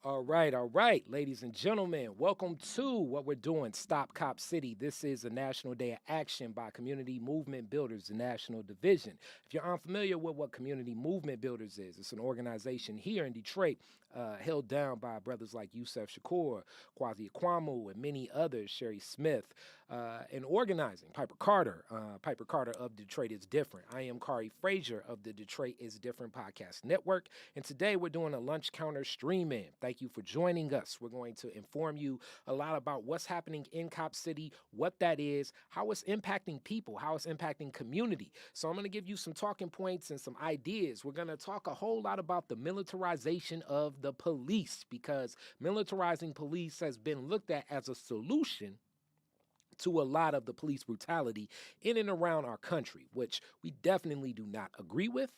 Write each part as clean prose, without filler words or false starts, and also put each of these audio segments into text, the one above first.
All right, ladies and gentlemen, welcome to what we're doing, Stop Cop City. This is a national day of action by Community Movement Builders, the National Division. If you're unfamiliar with what Community Movement Builders is, it's an organization here in Detroit held down by brothers like Yusef Shakur, Kwazi Akwamu, and many others, Sherry Smith, and organizing. Piper Carter of Detroit is Different. I am Kari Frazier of the Detroit is Different podcast network. And today we're doing a lunch counter stream in. Thank you for joining us. We're going to inform you a lot about what's happening in Cop City, what that is, how it's impacting people, how it's impacting community. So I'm going to give you some talking points and some ideas. We're going to talk a whole lot about the militarization of the police because militarizing police has been looked at as a solution to a lot of the police brutality in and around our country, which we definitely do not agree with,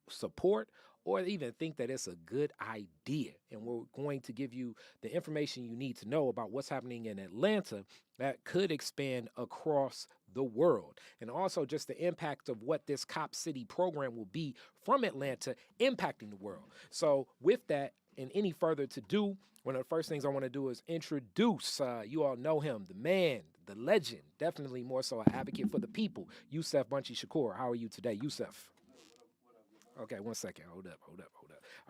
support, or even think that it's a good idea. And we're going to give you the information you need to know about what's happening in Atlanta that could expand across the world. And also just the impact of what this Cop City program will be from Atlanta impacting the world. So with that, and any further to do, one of the first things I want to do is introduce, you all know him, the man, the legend, definitely more so an advocate for the people, Yusef Bunchy Shakur. How are you today, Yusef? Okay, one second. Hold up.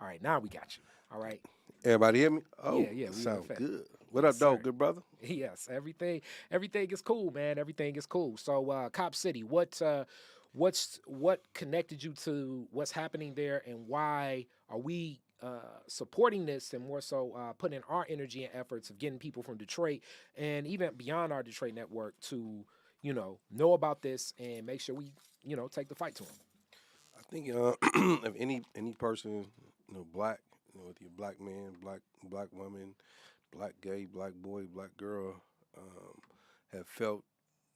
All right, now we got you. All right. Everybody hear me? Yeah, Oh, yeah, we in sound effect. good. What Yes, up, though, sir. good brother? Yes, everything is cool, man. Everything is cool. So, Cop City, what connected you to what's happening there, and why are we supporting this, and more so putting our energy and efforts of getting people from Detroit and even beyond our Detroit network to know about this and make sure we take the fight to them. I think if any person, black, with your black man, black woman, black gay, black boy, black girl, have felt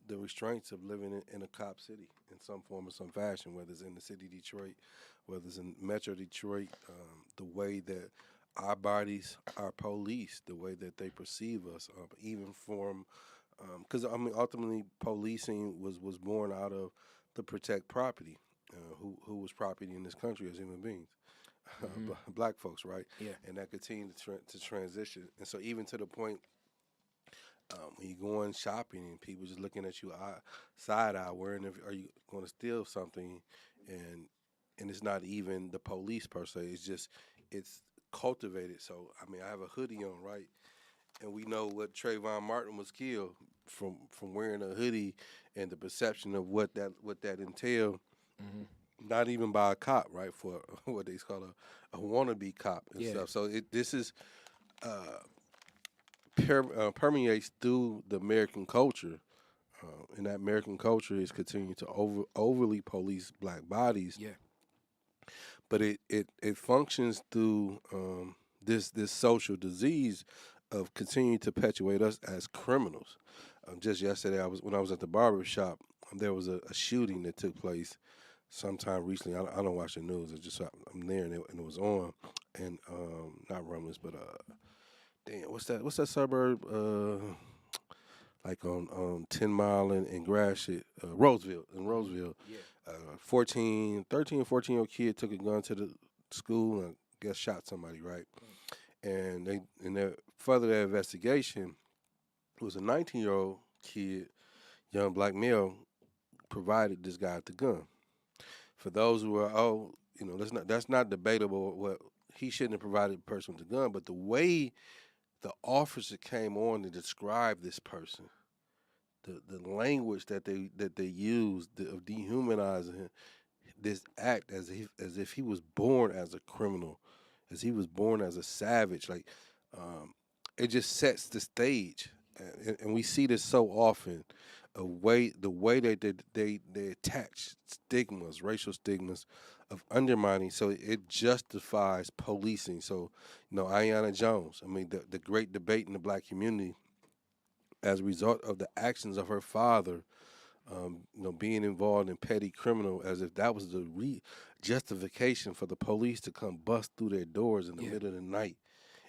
the restraints of living in a cop city in some form or some fashion, whether it's in the city of Detroit, whether it's in Metro Detroit, the way that our bodies are policed, the way that they perceive us, even from, because I mean, ultimately, policing was born out of to protect property. Who was property in this country as human beings? Hmm. Black folks, right? Yeah. And that continued to transition. And so, even to the point when you go on shopping and people just looking at you side eye, wearing, are you going to steal something? And it's not even the police per se. It's just it's cultivated. So I mean, I have a hoodie on, right? And we know what Trayvon Martin was killed from wearing a hoodie and the perception of what that entailed. Hmm. Not even by a cop, right? For what they call a wannabe cop and Yeah. stuff. So this is uh, permeates through the American culture, and that American culture is continuing to overly police black bodies, Yeah. but it functions through this social disease of continuing to perpetuate us as criminals. Just yesterday, when I was at the barber shop, there was a shooting that took place sometime recently. I don't watch the news. It's just I'm there and it was on, and not Rumblings, but damn, what's that suburb? Like on 10 Mile and Gratiot, Roseville, in Hmm. Roseville. Yeah. 14 year old kid took a gun to the school and I guess shot somebody, right? And they in their further their investigation, it was a 19-year-old kid, young black male, provided this guy the gun. For those who are, that's not debatable. What he shouldn't have provided the person with the gun, but the way the officer came on to describe this person, the language that they used of dehumanizing him, this act as if he was born as a criminal, as he was born as a savage. Like um, it just sets the stage, and we see this so often. The way that they attach stigmas, racial stigmas, of undermining, so it justifies policing. So, Ayanna Jones. I mean, the great debate in the black community as a result of the actions of her father, being involved in petty criminal, as if that was the justification for the police to come bust through their doors in the Yeah. middle of the night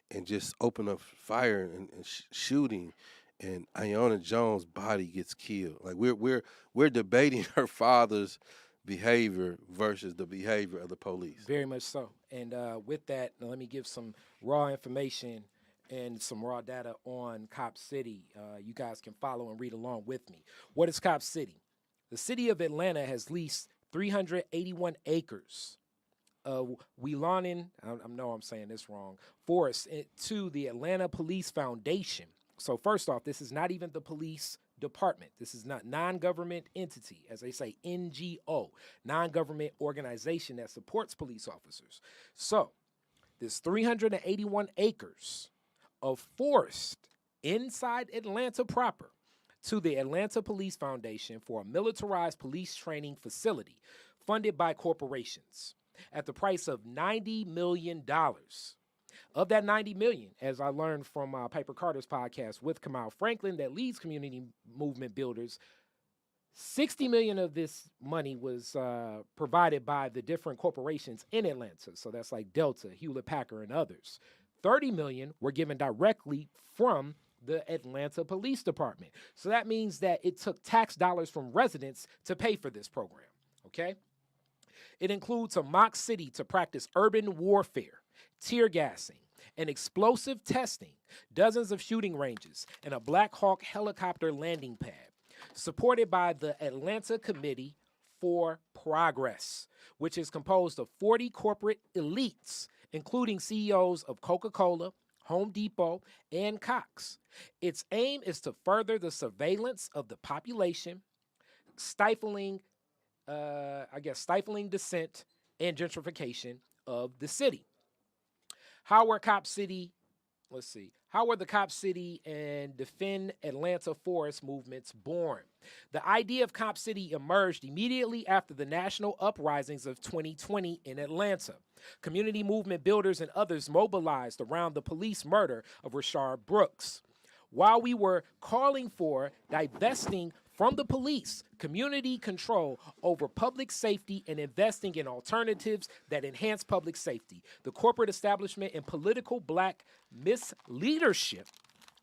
and just open up fire and shooting, and Iona Jones' body gets killed. Like we're debating her father's behavior versus the behavior of the police. Very much so. And with that, let me give some raw information and some raw data on Cop City. You guys can follow and read along with me. What is Cop City? The city of Atlanta has leased 381 acres of Weelaunee, I know I'm saying this wrong, Forest to the Atlanta Police Foundation. So first off, this is not even the police department. This is not non-government entity, as they say, NGO, non-government organization that supports police officers. So this 381 acres of forest inside Atlanta proper to the Atlanta Police Foundation for a militarized police training facility funded by corporations at the price of $90 million. Of that $90 million, as I learned from Piper Carter's podcast with Kamal Franklin that leads community movement builders, $60 million of this money was provided by the different corporations in Atlanta. So that's like Delta, Hewlett Packard, and others. $30 million were given directly from the Atlanta Police Department. So that means that it took tax dollars from residents to pay for this program, okay? It includes a mock city to practice urban warfare, tear gassing, and explosive testing, dozens of shooting ranges, and a Black Hawk helicopter landing pad, supported by the Atlanta Committee for Progress, which is composed of 40 corporate elites, including CEOs of Coca-Cola, Home Depot, and Cox. Its aim is to further the surveillance of the population, stifling dissent and gentrification of the city. How were the Cop City and Defend Atlanta Forest movements born? The idea of Cop City emerged immediately after the national uprisings of 2020 in Atlanta. Community movement builders and others mobilized around the police murder of Rayshard Brooks. While we were calling for divesting from the police community control over public safety and investing in alternatives that enhance public safety, the corporate establishment and political black misleadership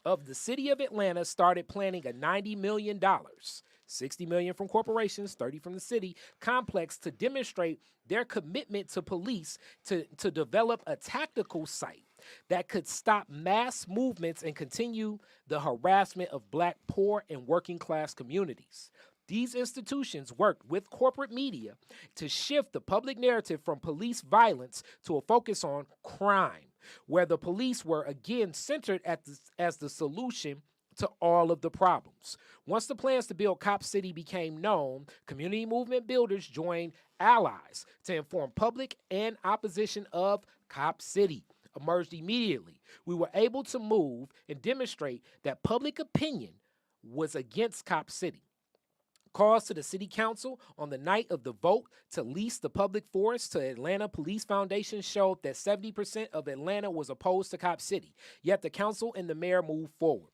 of the city of Atlanta started planning a $90 million, $60 million from corporations, 30 from the city, complex to demonstrate their commitment to police to develop a tactical site that could stop mass movements and continue the harassment of black, poor, and working class communities. These institutions worked with corporate media to shift the public narrative from police violence to a focus on crime, where the police were again centered as the solution to all of the problems. Once the plans to build Cop City became known, community movement builders joined allies to inform public and opposition of Cop City emerged immediately. We were able to move and demonstrate that public opinion was against Cop City. Calls to the city council on the night of the vote to lease the public forest to Atlanta Police Foundation showed that 70% of Atlanta was opposed to Cop City, yet the council and the mayor moved forward.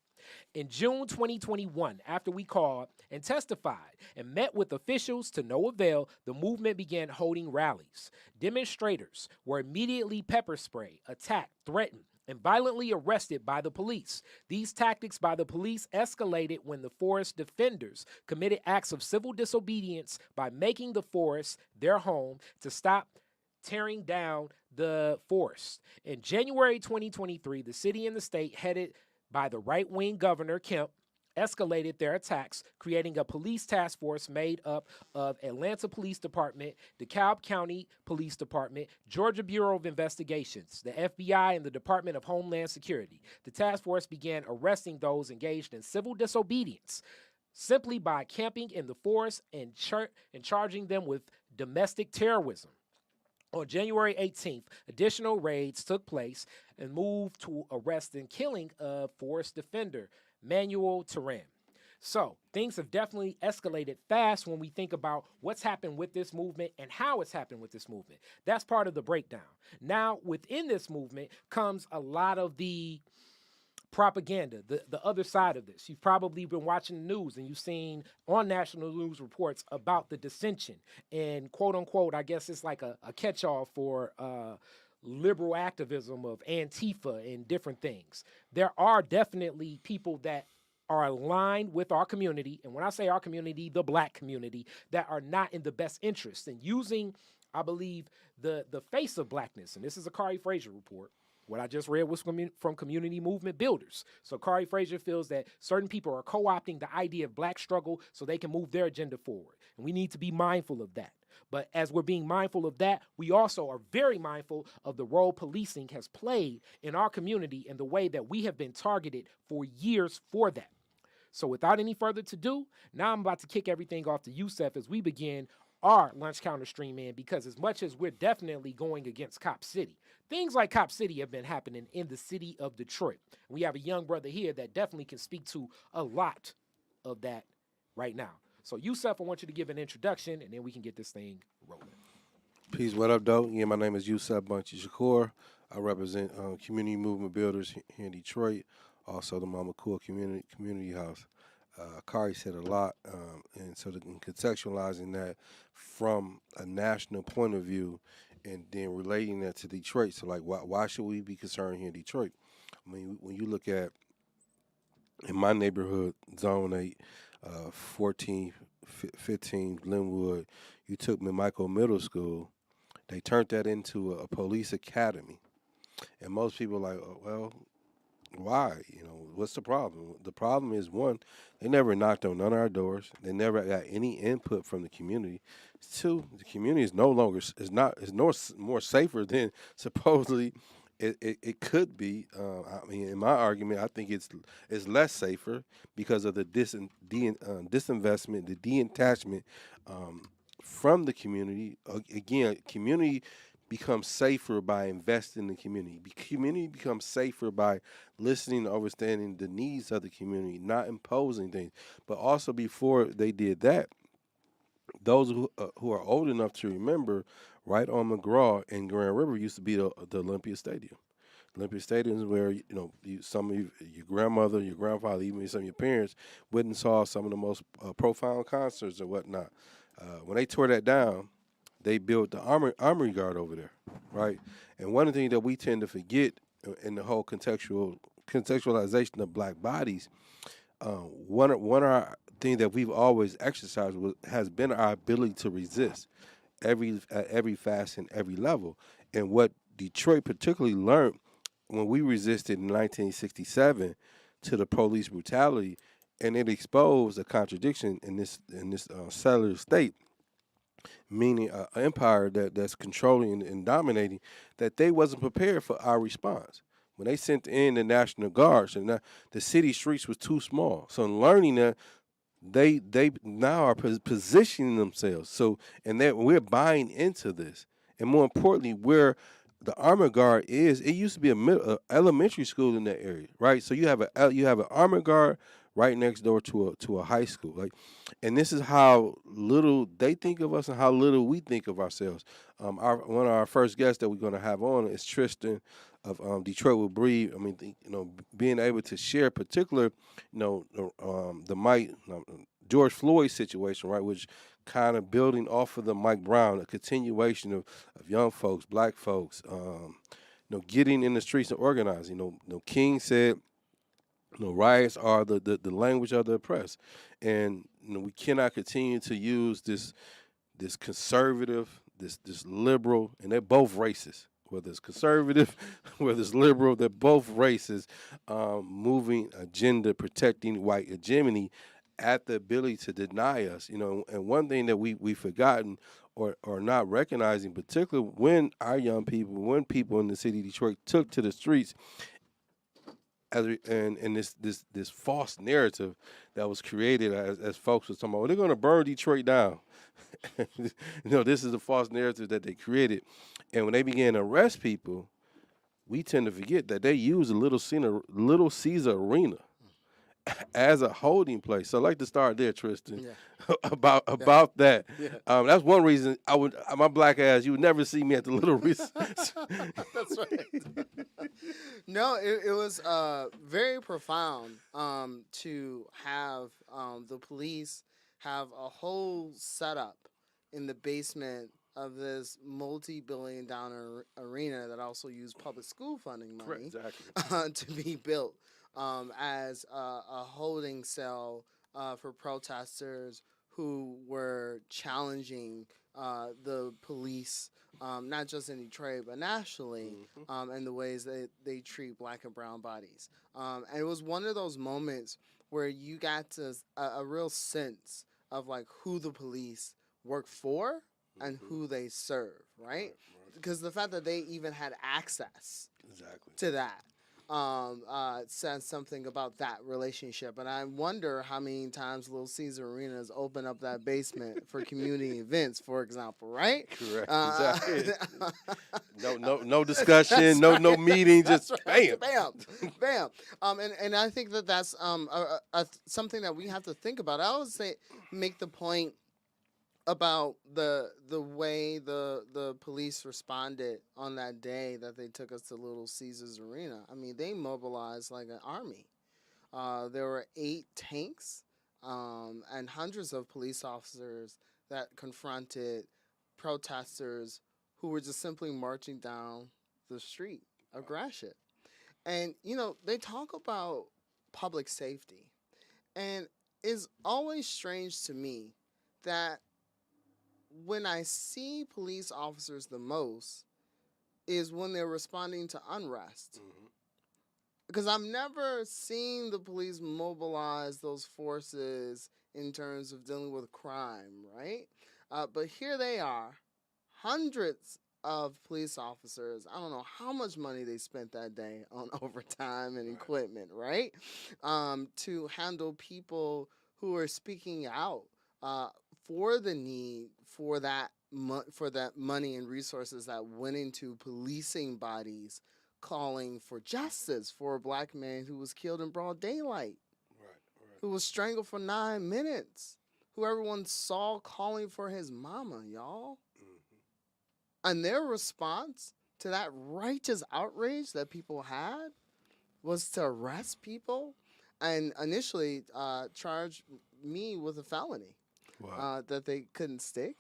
In June 2021, after we called and testified and met with officials to no avail, the movement began holding rallies. Demonstrators were immediately pepper sprayed, attacked, threatened, and violently arrested by the police. These tactics by the police escalated when the forest defenders committed acts of civil disobedience by making the forest their home to stop tearing down the forest. In January 2023, the city and the state, headed by the right-wing Governor Kemp, escalated their attacks, creating a police task force made up of Atlanta Police Department, DeKalb County Police Department, Georgia Bureau of Investigations, the FBI, and the Department of Homeland Security. The task force began arresting those engaged in civil disobedience simply by camping in the forest and charging them with domestic terrorism. On January 18th, additional raids took place and moved to arrest and killing of forest defender Manuel Turan. So things have definitely escalated fast when we think about what's happened with this movement and how it's happened with this movement. That's part of the breakdown. Now, within this movement comes a lot of the propaganda, the other side of this. You've probably been watching the news and you've seen on national news reports about the dissension and quote unquote, I guess it's like a catch-all for liberal activism of Antifa and different things. There are definitely people that are aligned with our community, and when I say our community, the black community, that are not in the best interest. And using, I believe, the face of blackness, and this is a Kari Frazier report. What I just read was from community movement builders. So Kari Frazier feels that certain people are co-opting the idea of black struggle so they can move their agenda forward. And we need to be mindful of that. But as we're being mindful of that, we also are very mindful of the role policing has played in our community and the way that we have been targeted for years for that. So without any further to do, now I'm about to kick everything off to Yusef as we begin our lunch counter stream in, because as much as we're definitely going against Cop City, things like Cop City have been happening in the city of Detroit. We have a young brother here that definitely can speak to a lot of that right now. So Yusef, I want you to give an introduction and then we can get this thing rolling. Peace, what up, though? Yeah, my name is Yusuf Bunchy Shakur. I represent community movement builders here in Detroit, also the Mama Cool Community House. Kari said a lot, and so in contextualizing that from a national point of view, and then relating that to Detroit. So, like, why should we be concerned here in Detroit? I mean, when you look at in my neighborhood, Zone 8, 14, 15, Glenwood, you took McMichael Middle School. They turned that into a police academy. And most people are like, oh, well, why? What's the problem? The problem is, one, they never knocked on none of our doors. They never got any input from the community. Two, the community is no longer is no more safer than supposedly it could be. I mean, in my argument, I think it's less safer because of the disinvestment, the detachment from the community. Again, community becomes safer by investing in the community. Community becomes safer by listening and understanding the needs of the community, not imposing things. But also before they did that, those who are old enough to remember, right on McGraw and Grand River used to be the Olympia Stadium. Olympia Stadium is where some of your grandmother, your grandfather, even some of your parents went and saw some of the most profound concerts or whatnot. When they tore that down, they built the armory guard over there, right? And one of the things that we tend to forget in the whole contextualization of black bodies, one of our things that we've always exercised has been our ability to resist at every facet, every level. And what Detroit particularly learned when we resisted in 1967 to the police brutality, and it exposed a contradiction in this settler state, meaning an empire that's controlling and dominating, that they wasn't prepared for our response. When they sent in the National Guards, and the city streets was too small. So in learning that, they now are positioning themselves. So and that we're buying into this, and more importantly, where the armor guard is, it used to be a elementary school in that area, right? So you have an armor guard right next door to a high school, like, and this is how little they think of us and how little we think of ourselves. One of our first guests that we're going to have on is Tristan of Detroit Will Breathe. I mean, being able to share particular, the George Floyd situation, right, which kind of building off of the Mike Brown, a continuation of young folks, black folks, getting in the streets and organizing. King said, riots are the language of the oppressed, and we cannot continue to use this conservative, this liberal, and they're both racist. Whether it's conservative, whether it's liberal, they're both racist, moving agenda, protecting white hegemony at the ability to deny us. And one thing that we've forgotten or not recognizing, particularly when our young people, when people in the city of Detroit took to the streets, and this false narrative that was created as folks was talking about, well, they're going to burn Detroit down. This is the false narrative that they created. And when they began to arrest people, we tend to forget that they use a Little Caesar Arena as a holding place. So I'd like to start there, Tristan, about that. Yeah. That's one reason my black ass, you would never see me at the Little Caesar. That's right. No, it was very profound to have the police have a whole setup in the basement of this multi-billion-dollar arena that also used public school funding money Exactly. to be built. as a holding cell for protesters who were challenging the police, not just in Detroit but nationally, and the ways that they treat black and brown bodies. And it was one of those moments where you got to a real sense of like who the police work for and who they serve, right? Because the fact that they even had access to that says something about that relationship. And I wonder how many times Little Caesar Arenas open up that basement for community events, for example, right? Correct. Exactly. No discussion, no meeting, just right. bam, bam. And I think that that's something that we have to think about. I always make the point about the way the police responded on that day that they took us to Little Caesars Arena. I mean, they mobilized like an army. There were 8 tanks and hundreds of police officers that confronted protesters who were just simply marching down the street of Gratiot. And, they talk about public safety. And it's always strange to me that when I see police officers the most is when they're responding to unrest. Because I've never seen the police mobilize those forces in terms of dealing with crime, right? But here they are, hundreds of police officers. I don't know how much money they spent that day on overtime and equipment, right? To handle people who are speaking out for the need for that money and resources that went into policing bodies, calling for justice for a black man who was killed in broad daylight, who was strangled for 9 minutes, who everyone saw calling for his mama, y'all. And their response to that righteous outrage that people had was to arrest people and initially charge me with a felony that they couldn't stick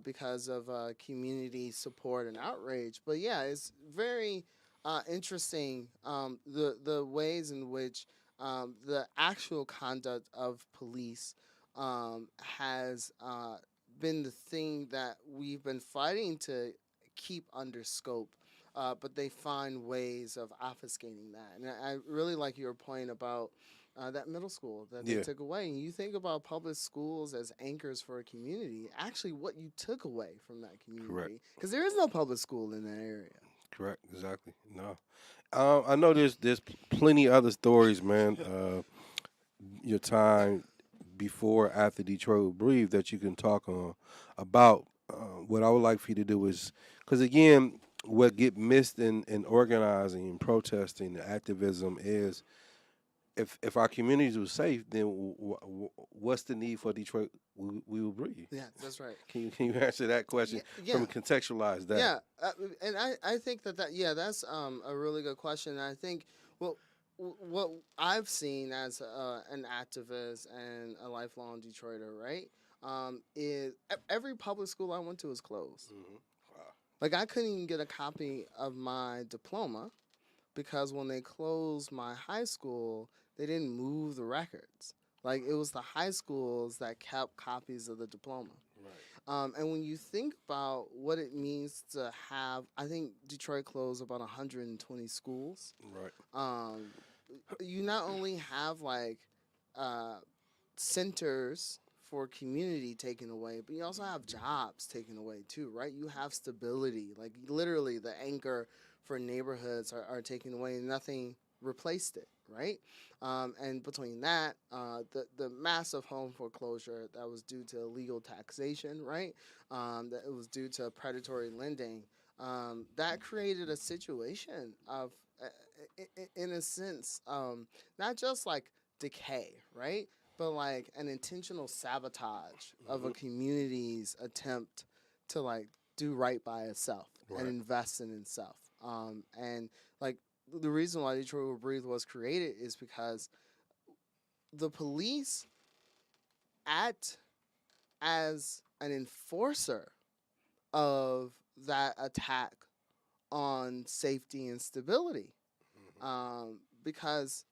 because of community support and outrage. But yeah, it's very interesting the ways in which the actual conduct of police has been the thing that we've been fighting to keep under scope. But they find ways of obfuscating that. And I really like your point about that middle school that they took away. And you think about public schools as anchors for a community, actually what you took away from that community. Because there is no public school in that area. Correct, exactly. No. I know there's plenty other stories, man. Your time before, after Detroit Will Breathe that you can talk about. What I would like for you to do is, because again, what get missed in organizing and protesting and activism is if our communities were safe, then what's the need for Detroit We Will Breathe? Yeah, that's right. Can you answer that question from contextualize that? Yeah, and I think that's a really good question. And I think what I've seen as an activist and a lifelong Detroiter, right, is every public school I went to is closed. Wow. Like I couldn't even get a copy of my diploma because when they closed my high school, they didn't move the records. Like it was the high schools that kept copies of the diploma. Right. And when you think about what it means to have, I think Detroit closed about 120 schools. Right. You not only have like centers for community taken away, but you also have jobs taken away too, right? You have stability, like literally the anchor for neighborhoods are taken away and nothing replaced it, right? And between that, the massive home foreclosure that was due to illegal taxation, right? That it was due to predatory lending, that created a situation of, in a sense, not just like decay, right? But like an intentional sabotage of a community's attempt to like do right by itself and invest in itself. And like the reason why Detroit Will Breathe was created is because the police act as an enforcer of that attack on safety and stability. because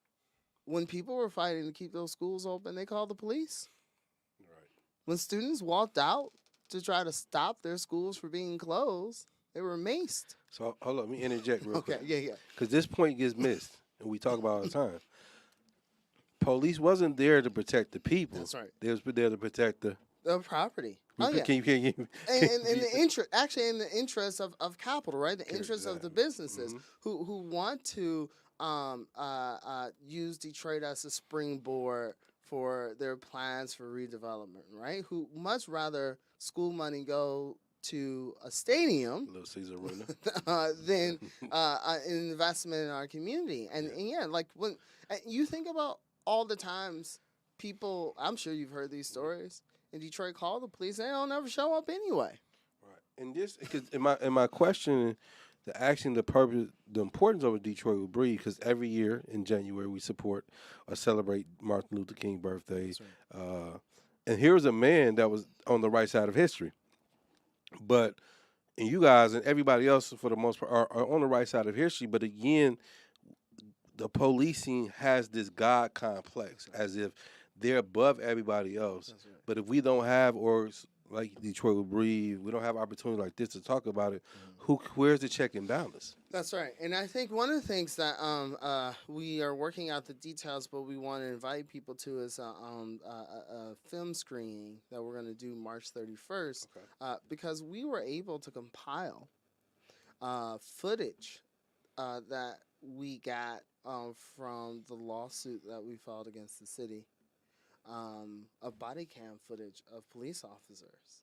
when people were fighting to keep those schools open, they called the police. Right. When students walked out to try to stop their schools from being closed, they were maced. So hold on, let me interject real Okay, quick. yeah. Because this point gets missed, and we talk about it all the time. Police wasn't there to protect the people. That's right. They was there to protect the Property. Oh yeah. Can you, And the interest, actually, in the interest of capital, right? The interest of the Exactly. businesses who want to use Detroit as a springboard for their plans for redevelopment, right? Who much rather school money go to a stadium Little Caesar Arena. than an investment in our community. And yeah, like when you think about all the times people, I'm sure you've heard these stories, in Detroit call the police, they don't ever show up anyway. Right. And this, because in my question, the action, the purpose, the importance of a Detroit will breathe, because every year in January we support or celebrate Martin Luther King birthday. Right. And here's a man that was on the right side of history. But and you guys and everybody else, for the most part, are on the right side of history. But again, the policing has this God complex, as if they're above everybody else. That's right. But if we don't have, or like Detroit will breathe, we don't have opportunity like this to talk about it. Where's the check and balance? That's right. And I think one of the things that we are working out the details, but we want to invite people to is a film screening that we're going to do March 31st, because we were able to compile footage that we got from the lawsuit that we filed against the city, of body cam footage of police officers.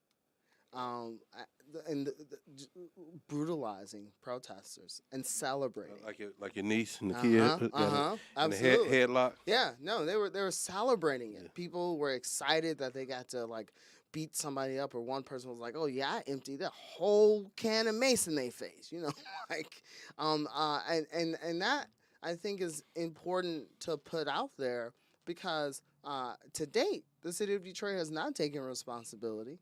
Brutalizing protesters and celebrating, Like your niece and the kid, and the headlock. Yeah, no, they were celebrating it. People were excited that they got to like beat somebody up, or one person was like, "Oh yeah, I emptied a whole can of mace in their face," like, and that I think is important to put out there, because to date the city of Detroit has not taken responsibility.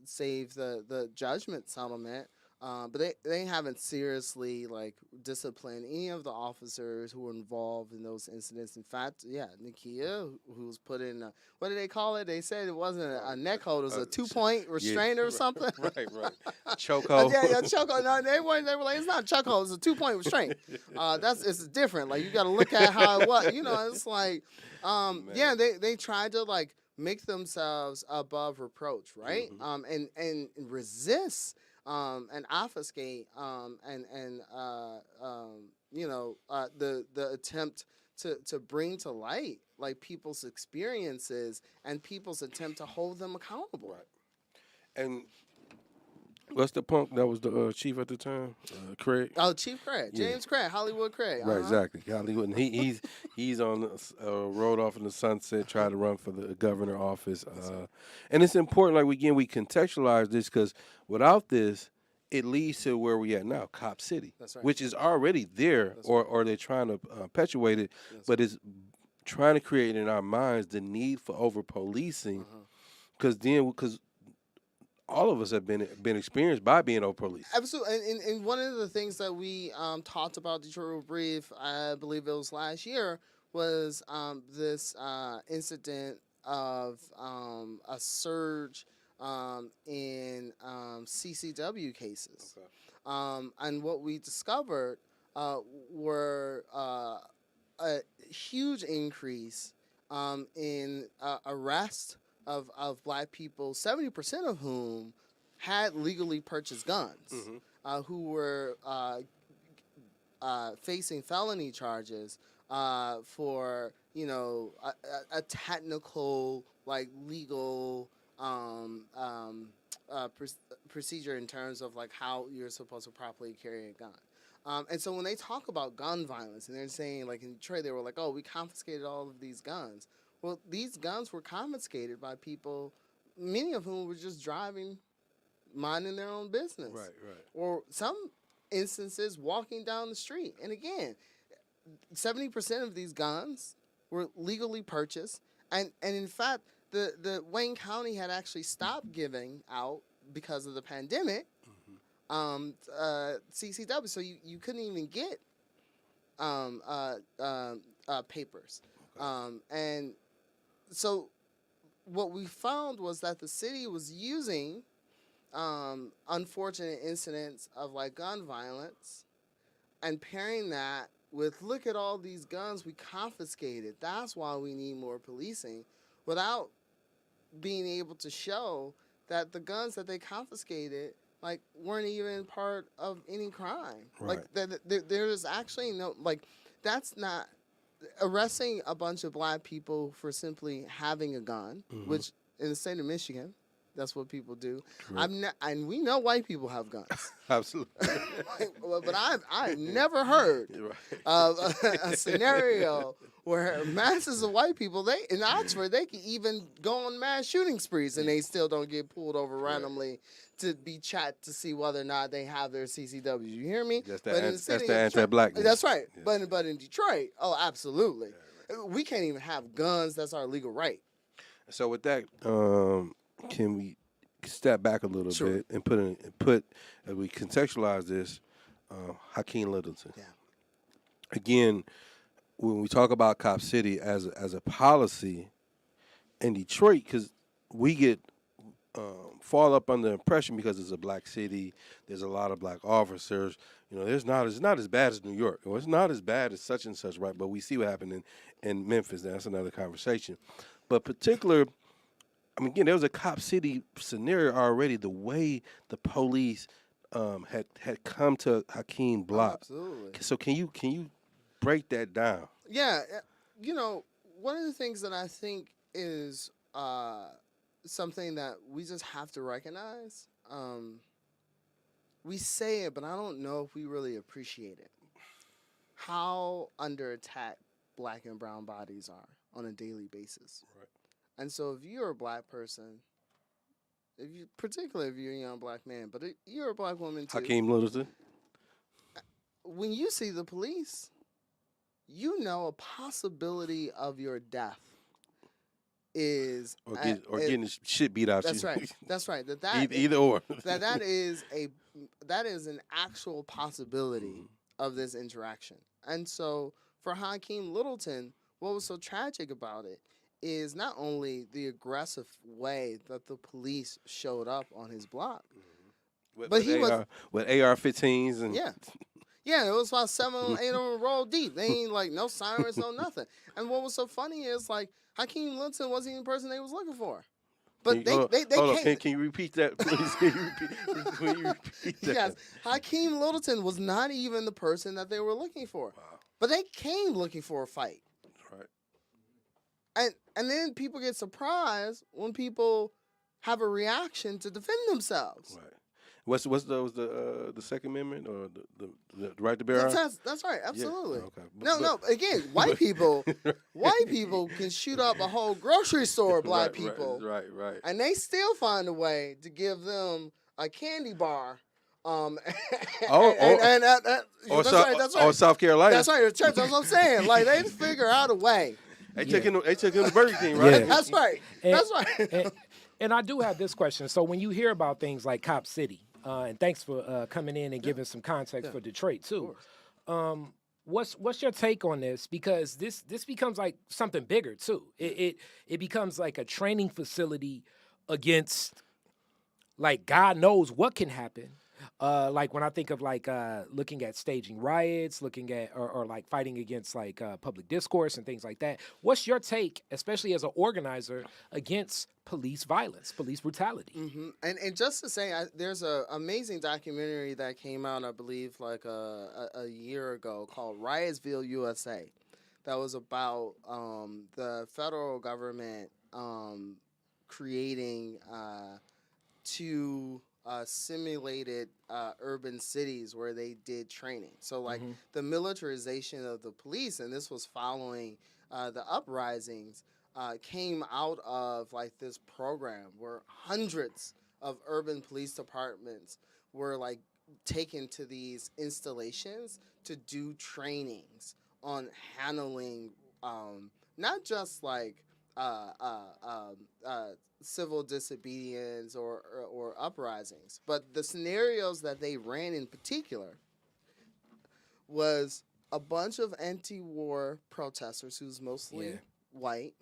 Save the judgment settlement, but they haven't seriously like disciplined any of the officers who were involved in those incidents. In fact, Nakia, who was put in what did they call it? They said it wasn't a neck hold; it was a 2-point restrainer or something. Right. Chokehold. Chokehold. No, they were like, it's not a chokehold; it's a 2-point restraint. It's different. Like, you got to look at how it was. It's like, they tried to like make themselves above reproach, right? And resist and obfuscate the attempt to bring to light like people's experiences and people's attempt to hold them accountable. Right. And what's the punk that was the chief at the time? Craig. Oh, Chief Craig, James Craig, Hollywood Craig. Right, exactly, Hollywood. And he's on road off in the sunset, trying to run for the governor office. And it's important, like we contextualize this, because without this, it leads to where we at now, Cop City, which is already there, or they're trying to perpetuate it, but it's trying to create in our minds the need for over policing, because all of us have been experienced by being over police. Absolutely, and one of the things that we talked about Detroit Will Breathe, I believe it was last year, was this incident of a surge in CCW cases, and what we discovered were a huge increase in arrest of black people, 70% of whom had legally purchased guns, who were facing felony charges for a technical, like, legal procedure in terms of like how you're supposed to properly carry a gun. And so when they talk about gun violence, and they're saying, like in Detroit, they were like, "Oh, we confiscated all of these guns." Well, these guns were confiscated by people, many of whom were just driving, minding their own business. Right. Or some instances walking down the street. And again, 70% of these guns were legally purchased. And in fact, the Wayne County had actually stopped giving out, because of the pandemic, CCW. So you couldn't even get papers. And so what we found was that the city was using unfortunate incidents of like gun violence and pairing that with look at all these guns we confiscated. That's why we need more policing, without being able to show that the guns that they confiscated like weren't even part of any crime. Right. Like there's actually no like that's not arresting a bunch of black people for simply having a gun, which in the state of Michigan, that's what people do. Correct. And we know white people have guns. Absolutely. But I've never heard of a scenario where masses of white people, they in Oxford, they can even go on mass shooting sprees and they still don't get pulled over randomly to be checked to see whether or not they have their CCW. You hear me? That's the anti-blackness. That's right. Yeah. But in Detroit, oh, absolutely. We can't even have guns. That's our legal right. So with that, can we step back a little bit and put as we contextualize this, Hakeem Littleton. Yeah. Again, when we talk about Cop City as a policy in Detroit, because we get fall up under the impression because it's a black city, there's a lot of black officers. You know, it's not as bad as New York, or it's not as bad as such and such, right? But we see what happened in Memphis. That's another conversation. But again, there was a Cop City scenario already. The way the police had come to Hakeem Block. Absolutely. So can you break that down? Yeah, you know, one of the things that I think is something that we just have to recognize. We say it, but I don't know if we really appreciate it. How under attack black and brown bodies are on a daily basis. Right. And so if you're a black person, particularly if you're a young black man, but you're a black woman too. Hakeem Littleton. When you see the police, you know a possibility of your death is getting the shit beat out. That's you. right. That's right. Either or. that is an actual possibility of this interaction. And so for Hakeem Littleton, what was so tragic about it is not only the aggressive way that the police showed up on his block, but he was with AR-15s and yeah, it was about 7 or 8 of them rolled deep. They ain't like no sirens, no nothing. And what was so funny is like Hakeem Littleton wasn't even the person they was looking for. But can you repeat that, please? Can you repeat that? Yes, Hakeem Littleton was not even the person that they were looking for. Wow. But they came looking for a fight. Right. And then people get surprised when people have a reaction to defend themselves. Right. What's the Second Amendment or the right to bear arms? That's right, absolutely. Yeah. Okay. No. Again, white people can shoot up a whole grocery store of black people. Right. And they still find a way to give them a candy bar. Or South Carolina. That's right, the church. That's what I'm saying. Like they figure out a way. They took him to Burger King, right? Yeah. That's right. That's right. And I do have this question. So when you hear about things like Cop City, and thanks for coming in and giving some context for Detroit too. What's your take on this? Because this becomes like something bigger too. It becomes like a training facility against like God knows what can happen. Like when I think of like looking at staging riots, looking at or like fighting against like public discourse and things like that. What's your take, especially as an organizer, against police violence, police brutality? Mm-hmm. And just to say, there's an amazing documentary that came out, I believe, like a year ago called Riotsville, USA. That was about the federal government creating two simulated urban cities where they did training. So like the militarization of the police, and this was following the uprisings, came out of like this program where hundreds of urban police departments were like taken to these installations to do trainings on handling not just like civil disobedience or uprisings, but the scenarios that they ran in particular was a bunch of anti-war protesters who's mostly Yeah. white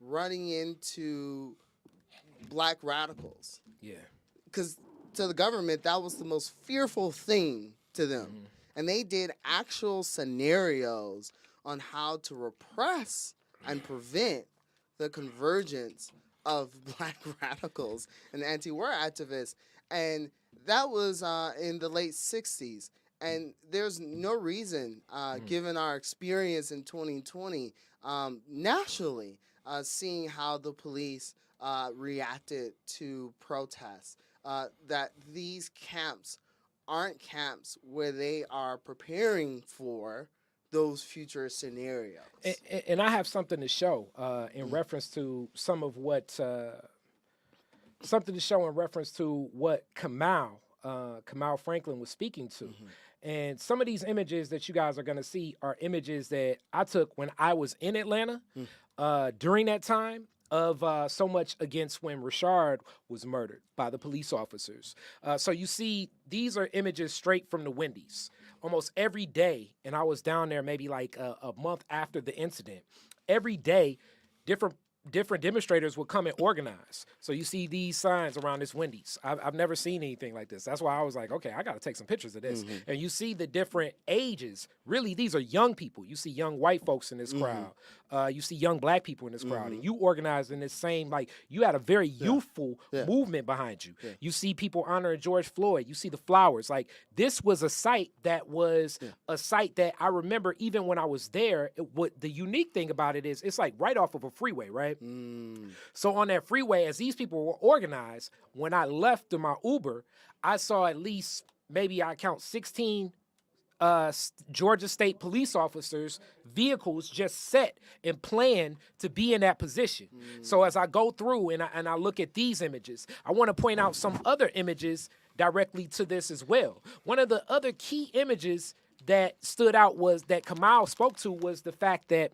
running into black radicals. Yeah. Because to the government, that was the most fearful thing to them. Mhm. And they did actual scenarios on how to repress and prevent the convergence of black radicals and anti-war activists. And that was in the late 60s. And there's no reason, given our experience in 2020, nationally, seeing how the police reacted to protests, that these camps aren't camps where they are preparing for those future scenarios. And I have something to show in reference to some of what something to show in reference to what Kamau Franklin was speaking to. And some of these images that you guys are going to see are images that I took when I was in Atlanta during that time of so much against when Rashard was murdered by the police officers. So you see, these are images straight from the Wendy's. Almost every day, and I was down there maybe like a month after the incident, every day, different demonstrators would come and organize. So you see these signs around this Wendy's. I've never seen anything like this. That's why I was like, okay, I got to take some pictures of this. And you see the different ages. Really, these are young people. You see young white folks in this crowd. You see young black people in this crowd. And you organized in this same, like, you had a very youthful movement behind you. You see people honoring George Floyd. You see the flowers. Like, this was a site that was a site that I remember even when I was there. What the unique thing about it is it's like right off of a freeway, right? So on that freeway, as these people were organized, when I left in my Uber, I saw at least, maybe I count 16 Georgia State police officers' vehicles just set and planned to be in that position. So as I go through and I look at these images, I want to point out some other images directly to this as well. One of the other key images that stood out was that Kamau spoke to was the fact that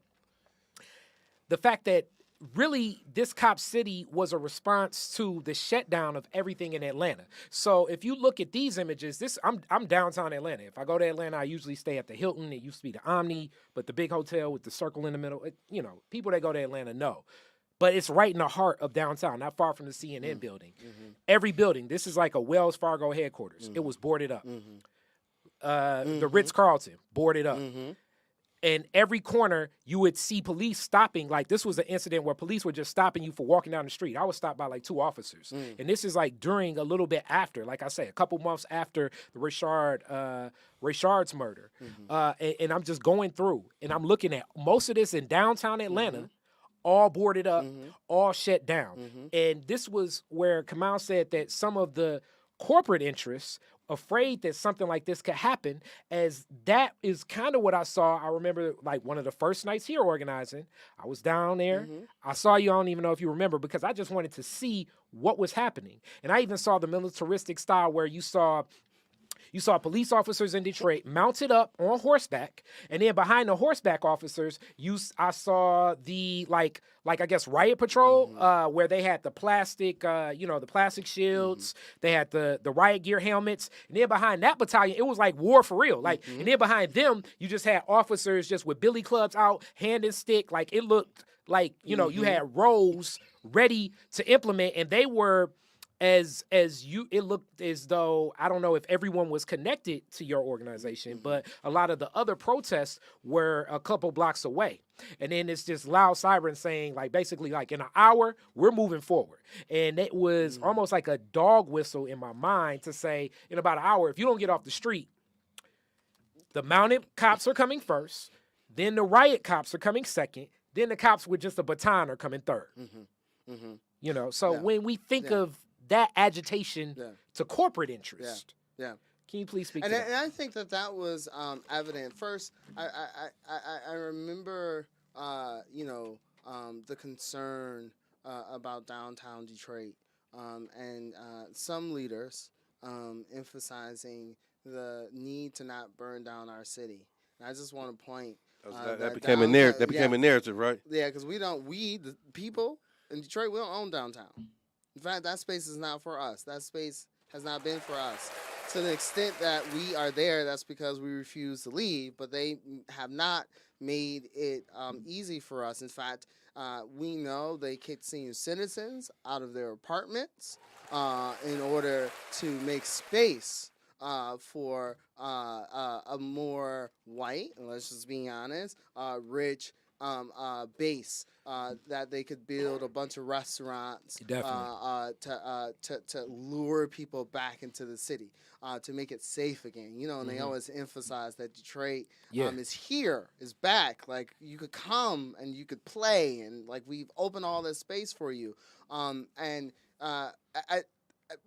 really this cop city was a response to the shutdown of everything in Atlanta. So if you look at these images, I'm downtown Atlanta. If I go to Atlanta, I usually stay at the Hilton. It used to be the Omni, but the big hotel with the circle in the middle. People that go to Atlanta know. But it's right in the heart of downtown, not far from the CNN building. Every building, this is like a Wells Fargo headquarters. It was boarded up. The Ritz-Carlton, boarded up. And every corner, you would see police stopping. Like, this was an incident where police were just stopping you for walking down the street. I was stopped by like 2 officers. And this is like during a little bit after, like I say, a couple months after the Rashard's murder. And I'm just going through, and I'm looking at most of this in downtown Atlanta, all boarded up, all shut down. And this was where Kamau said that some of the corporate interests afraid that something like this could happen, as that is kind of what I saw. I remember like one of the first nights here organizing, I was down there. I saw you. I don't even know if you remember, because I just wanted to see what was happening. And I even saw the militaristic style where you saw police officers in Detroit mounted up on horseback, and then behind the horseback officers, I saw the like I guess riot patrol, where they had the plastic, the plastic shields. They had the riot gear helmets, and then behind that battalion, it was like war for real. Like, and then behind them, you just had officers just with billy clubs out, hand and stick. Like, it looked like you had rows ready to implement, and they were. It looked as though, I don't know if everyone was connected to your organization, but a lot of the other protests were a couple blocks away. And then it's just loud sirens saying, like, basically, like, in an hour, we're moving forward. And it was almost like a dog whistle in my mind to say, in about an hour, if you don't get off the street, the mounted cops are coming first, then the riot cops are coming second, then the cops with just a baton are coming third. So when we think of that agitation to corporate interest. Can you please speak to that? And I think that was evident. First, I remember, the concern about downtown Detroit, and some leaders emphasizing the need to not burn down our city. And I just want to point that became a narrative. That became a narrative, right? Yeah, because the people in Detroit, we don't own downtown. In fact, that space is not for us. That space has not been for us. to the extent that we are there, that's because we refuse to leave, but they have not made it easy for us. In fact, we know they kick senior citizens out of their apartments in order to make space for a more white, and let's just be honest, rich base that they could build a bunch of restaurants Definitely. to lure people back into the city, to make it safe again. You know, and they always emphasize that Detroit Yeah. is here, is back. Like you could come and you could play, and like we've opened all this space for you. And I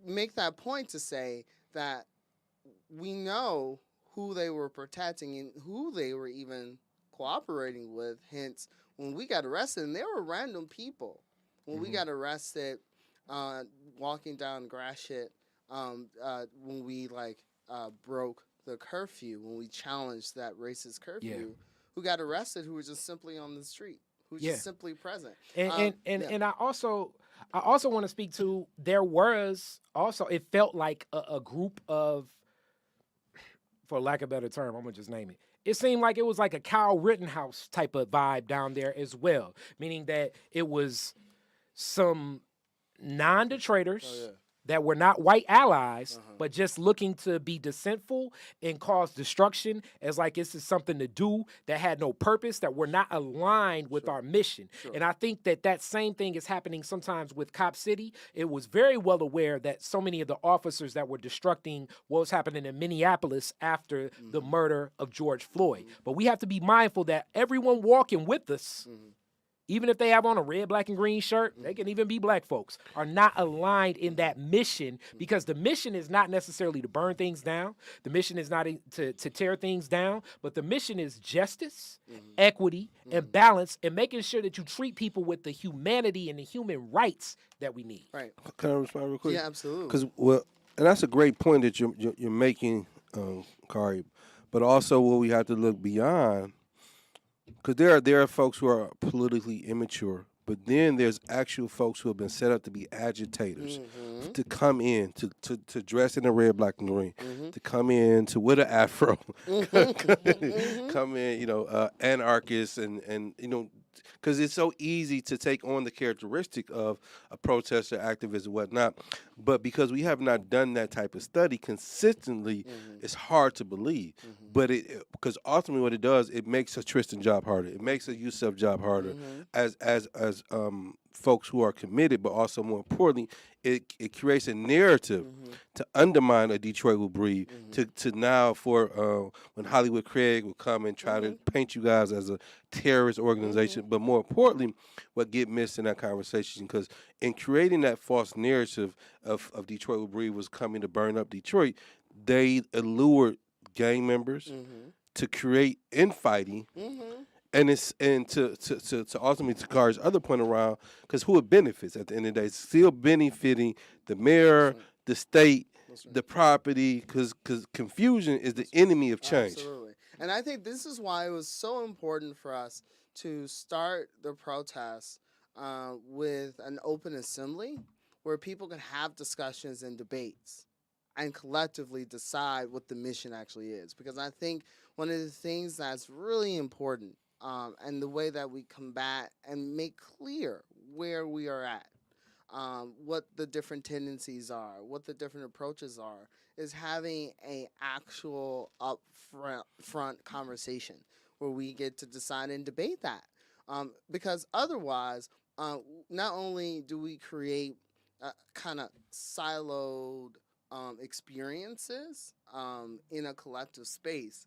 make that point to say that we know who they were protecting and who they were even cooperating with. Hence, when we got arrested, and they were random people. When we got arrested, walking down Gratiot, when we broke the curfew, when we challenged that racist curfew, who got arrested, who were just simply on the street, who were just simply present. And I also want to speak to, there was also, it felt like a group of, for lack of a better term, I'm gonna just name it. It seemed like it was like a Kyle Rittenhouse type of vibe down there as well, meaning that it was some non-Detroiters that were not white allies, but just looking to be dissentful and cause destruction as like this is something to do that had no purpose, that were not aligned with our mission. And I think that same thing is happening sometimes with Cop City. It was very well aware that so many of the officers that were destructing what was happening in Minneapolis after the murder of George Floyd. But we have to be mindful that everyone walking with us, even if they have on a red, black, and green shirt, they can even be black folks, are not aligned in that mission, because the mission is not necessarily to burn things down. The mission is not to tear things down, but the mission is justice, equity, and balance, and making sure that you treat people with the humanity and the human rights that we need. Right. Can I respond real quick? Yeah, absolutely. Because and that's a great point that you're making, Kari. But also, what we have to look beyond, because there are folks who are politically immature, but then there's actual folks who have been set up to be agitators, to come in, to dress in a red, black, and green, to come in, to with an afro, come in, anarchists, and because it's so easy to take on the characteristic of a protester, activist, and whatnot. But because we have not done that type of study consistently, it's hard to believe. But because ultimately what it does, it makes a Tristan job harder. It makes a Yusef job harder as folks who are committed, but also more importantly, it creates a narrative to undermine a Detroit will breathe, to now for when Hollywood Craig will come and try to paint you guys as a terrorist organization. But more importantly, what get missed in that conversation, because in creating that false narrative of Detroit will breathe was coming to burn up Detroit, they allured gang members to create infighting. And to ultimately to Carr's other point around, because who it benefits at the end of the day, it's still benefiting the mayor, the state, the property, because confusion is the enemy of change. Absolutely. And I think this is why it was so important for us to start the protests with an open assembly where people can have discussions and debates and collectively decide what the mission actually is. Because I think one of the things that's really important, and the way that we combat and make clear where we are at, what the different tendencies are, what the different approaches are, is having a actual upfront conversation where we get to decide and debate that. Because otherwise, not only do we create kind of siloed experiences in a collective space,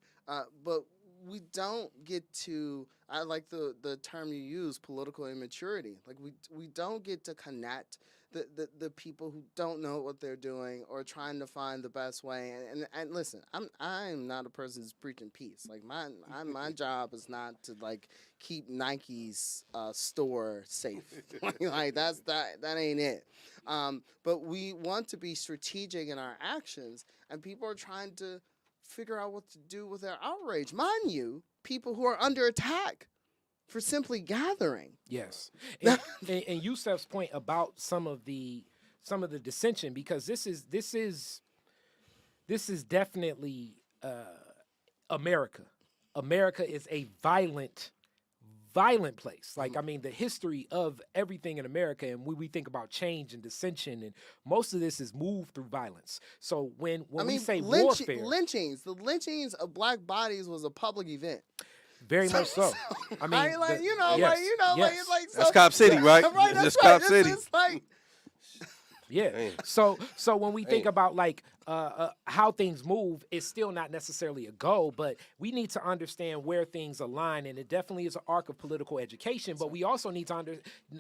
but we don't get to, I like the term you use, political immaturity. Like we don't get to connect the people who don't know what they're doing or trying to find the best way. And listen, I'm not a person who's preaching peace. Like my job is not to like keep Nike's store safe. Like that ain't it. But we want to be strategic in our actions, and people are trying to figure out what to do with their outrage. Mind you, people who are under attack for simply gathering. Yes, and Yusef's point about some of the dissension, because this is this is definitely America. America is a violent place. Like, I mean, the history of everything in America, and when we think about change and dissension, and most of this is moved through violence. So when we say warfare, the lynchings of black bodies was a public event. very much so. I mean, That's Cop City, right? Right, that's Just right. Cop City. It's like, yeah. Damn. So when we think about like how things move, it's still not necessarily a goal, but we need to understand where things align, and it definitely is an arc of political education. But we also need to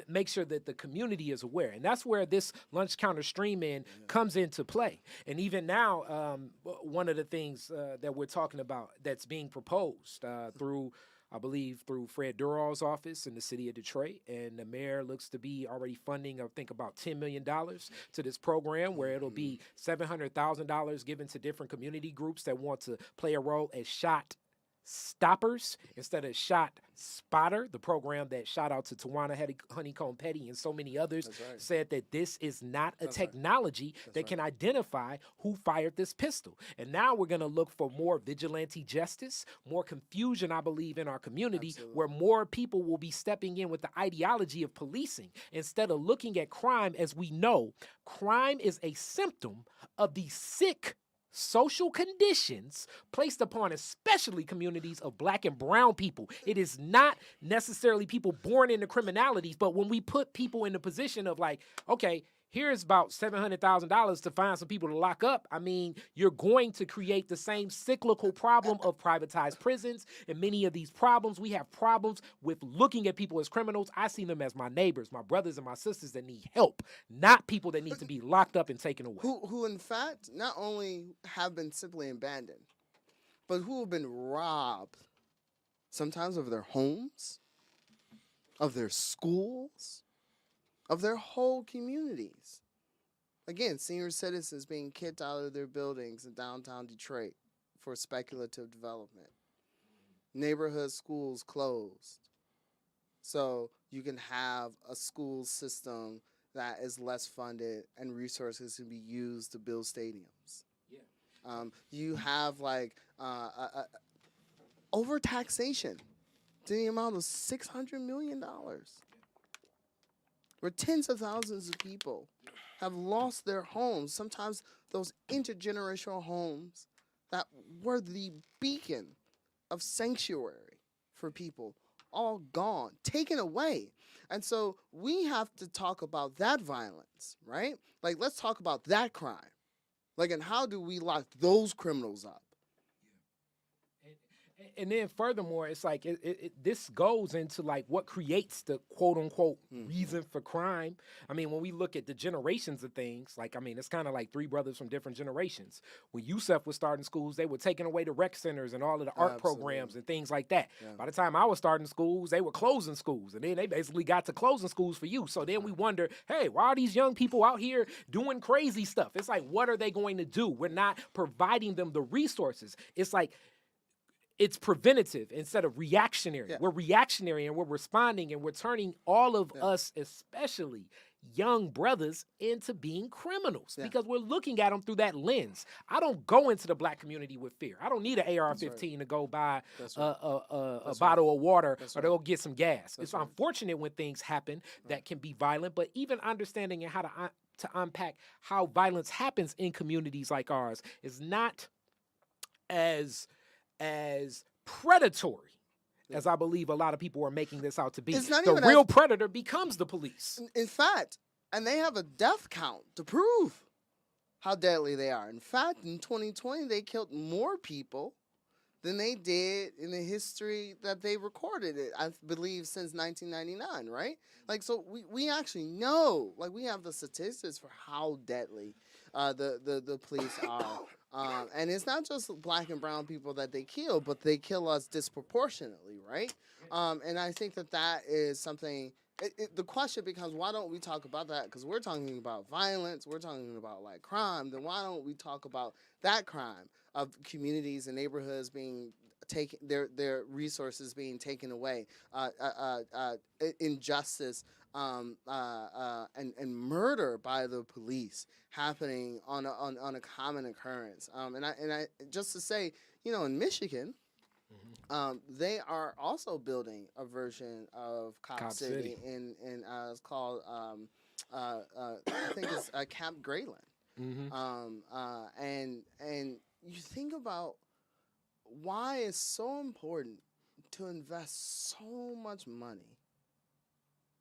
make sure that the community is aware, and that's where this lunch counter stream-in comes into play. And even now, one of the things that we're talking about that's being proposed through, I believe, through Fred Durrall's office in the city of Detroit. And the mayor looks to be already funding, I think, about $10 million to this program, where it'll be $700,000 given to different community groups that want to play a role as shot stoppers instead of shot spotter. The program that, shout out to Tawana Honeycomb Petty and so many others, said that this is not a technology that can identify who fired this pistol. And now we're going to look for more vigilante justice, more confusion, I believe, in our community, where more people will be stepping in with the ideology of policing instead of looking at crime. As we know, crime is a symptom of the sick social conditions placed upon especially communities of black and brown people. It is not necessarily people born into criminalities, but when we put people in the position of like, okay, here's about $700,000 to find some people to lock up. I mean, you're going to create the same cyclical problem of privatized prisons. And many of these problems, we have problems with looking at people as criminals. I see them as my neighbors, my brothers and my sisters that need help, not people that need to be locked up and taken away. Who in fact not only have been simply abandoned, but who have been robbed, sometimes of their homes, of their schools, of their whole communities. Again, senior citizens being kicked out of their buildings in downtown Detroit for speculative development. Neighborhood schools closed. So you can have a school system that is less funded and resources can be used to build stadiums. Yeah. You have like overtaxation to the amount of $600 million. Where tens of thousands of people have lost their homes, sometimes those intergenerational homes that were the beacon of sanctuary for people, all gone, taken away. And so we have to talk about that violence, right? Like, let's talk about that crime. Like, and how do we lock those criminals up? And then furthermore, it's like this goes into like what creates the quote unquote reason for crime. I mean, when we look at the generations of things, like, I mean, it's kind of like three brothers from different generations. When Yusef was starting schools, they were taking away the rec centers and all of the art programs and things like that. Yeah. By the time I was starting schools, they were closing schools, and then they basically got to closing schools for you. So then we wonder, hey, why are these young people out here doing crazy stuff? It's like, what are they going to do? We're not providing them the resources. It's like, it's preventative instead of reactionary. Yeah. We're reactionary and we're responding, and we're turning all of us, especially young brothers, into being criminals because we're looking at them through that lens. I don't go into the black community with fear. I don't need an AR-15 to go buy a bottle of water or to go get some gas. It's unfortunate when things happen that can be violent, but even understanding how to unpack how violence happens in communities like ours is not as predatory as I believe a lot of people are making this out to be. The real predator becomes the police. In fact, and they have a death count to prove how deadly they are. In fact, in 2020, they killed more people than they did in the history that they recorded it, I believe, since 1999, right? Like, so we actually know, like, we have the statistics for how deadly the police are. And it's not just black and brown people that they kill, but they kill us disproportionately, right? And I think that is something the question becomes, why don't we talk about that? Because we're talking about violence, we're talking about like crime. Then why don't we talk about that crime of communities and neighborhoods being taken, their resources being taken away, injustice, and murder by the police happening on a common occurrence. And I just to say, in Michigan, they are also building a version of Cop Cop City City. in it's called I think it's Camp Grayland. Mm-hmm. And you think about why it's so important to invest so much money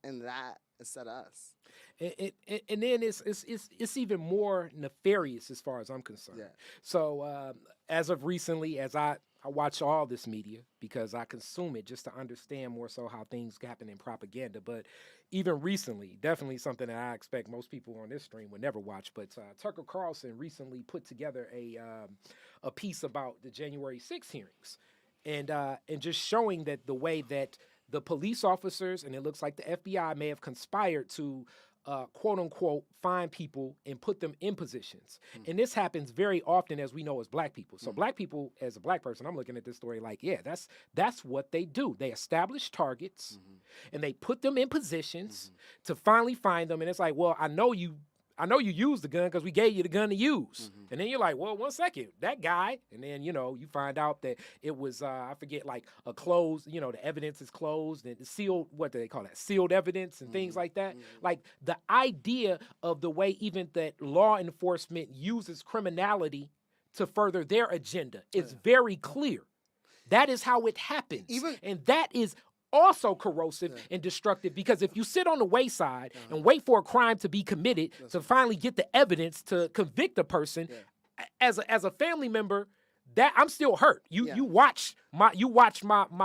in that instead of us. And then it's even more nefarious as far as I'm concerned. Yeah. So as of recently, as I watch all this media because I consume it just to understand more so how things happen in propaganda. But even recently, definitely something that I expect most people on this stream would never watch. But Tucker Carlson recently put together a piece about the January 6th hearings, and just showing that the way that the police officers and it looks like the FBI may have conspired to quote unquote find people and put them in positions. And this happens very often, as we know, as black people. So black people, as a black person, I'm looking at this story like, yeah, that's what they do. They establish targets and they put them in positions to finally find them. And it's like, well, I know you used the gun because we gave you the gun to use. And then you're like, well, 1 second, that guy. And then, you find out that it was, I forget, like a closed, the evidence is closed and sealed, what do they call that? Sealed evidence and things like that. Like the idea of the way even that law enforcement uses criminality to further their agenda is very clear. That is how it happens. And that is also corrosive and destructive because if you sit on the wayside and wait for a crime to be committed to finally get the evidence to convict a person, as a family member, that I'm still hurt. You watch my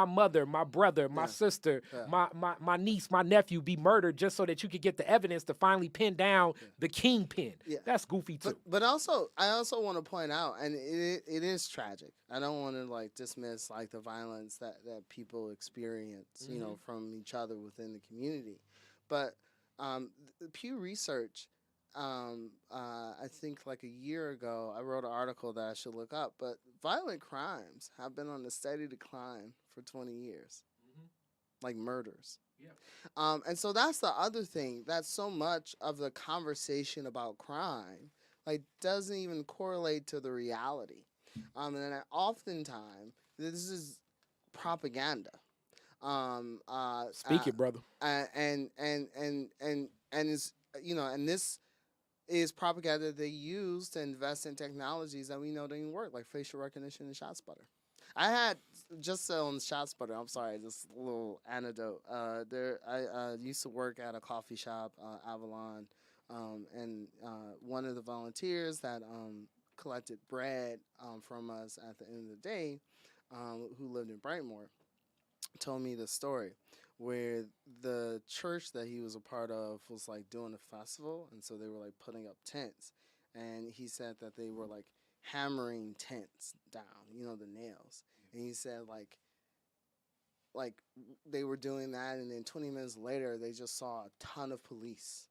mother, my brother, my sister, my niece, my nephew be murdered just so that you could get the evidence to finally pin down the kingpin. That's goofy too. But also, I also want to point out, and it is tragic. I don't want to like dismiss like the violence that people experience, from each other within the community. But the Pew Research, I think like a year ago, I wrote an article that I should look up. But violent crimes have been on a steady decline for 20 years, like murders. Yeah. And so that's the other thing. That so much of the conversation about crime like doesn't even correlate to the reality. And then oftentimes this is propaganda. Speak it, brother. And it's and this is propaganda they use to invest in technologies that we know don't even work, like facial recognition and shot sputter. I had just on shot sputter. I'm sorry, just a little anecdote. I used to work at a coffee shop, Avalon, and one of the volunteers that collected bread from us at the end of the day, who lived in Brightmoor, told me the story where the church that he was a part of was like doing a festival, and so they were like putting up tents, and he said that they were like hammering tents down, the nails, and he said like they were doing that, and then 20 minutes later they just saw a ton of police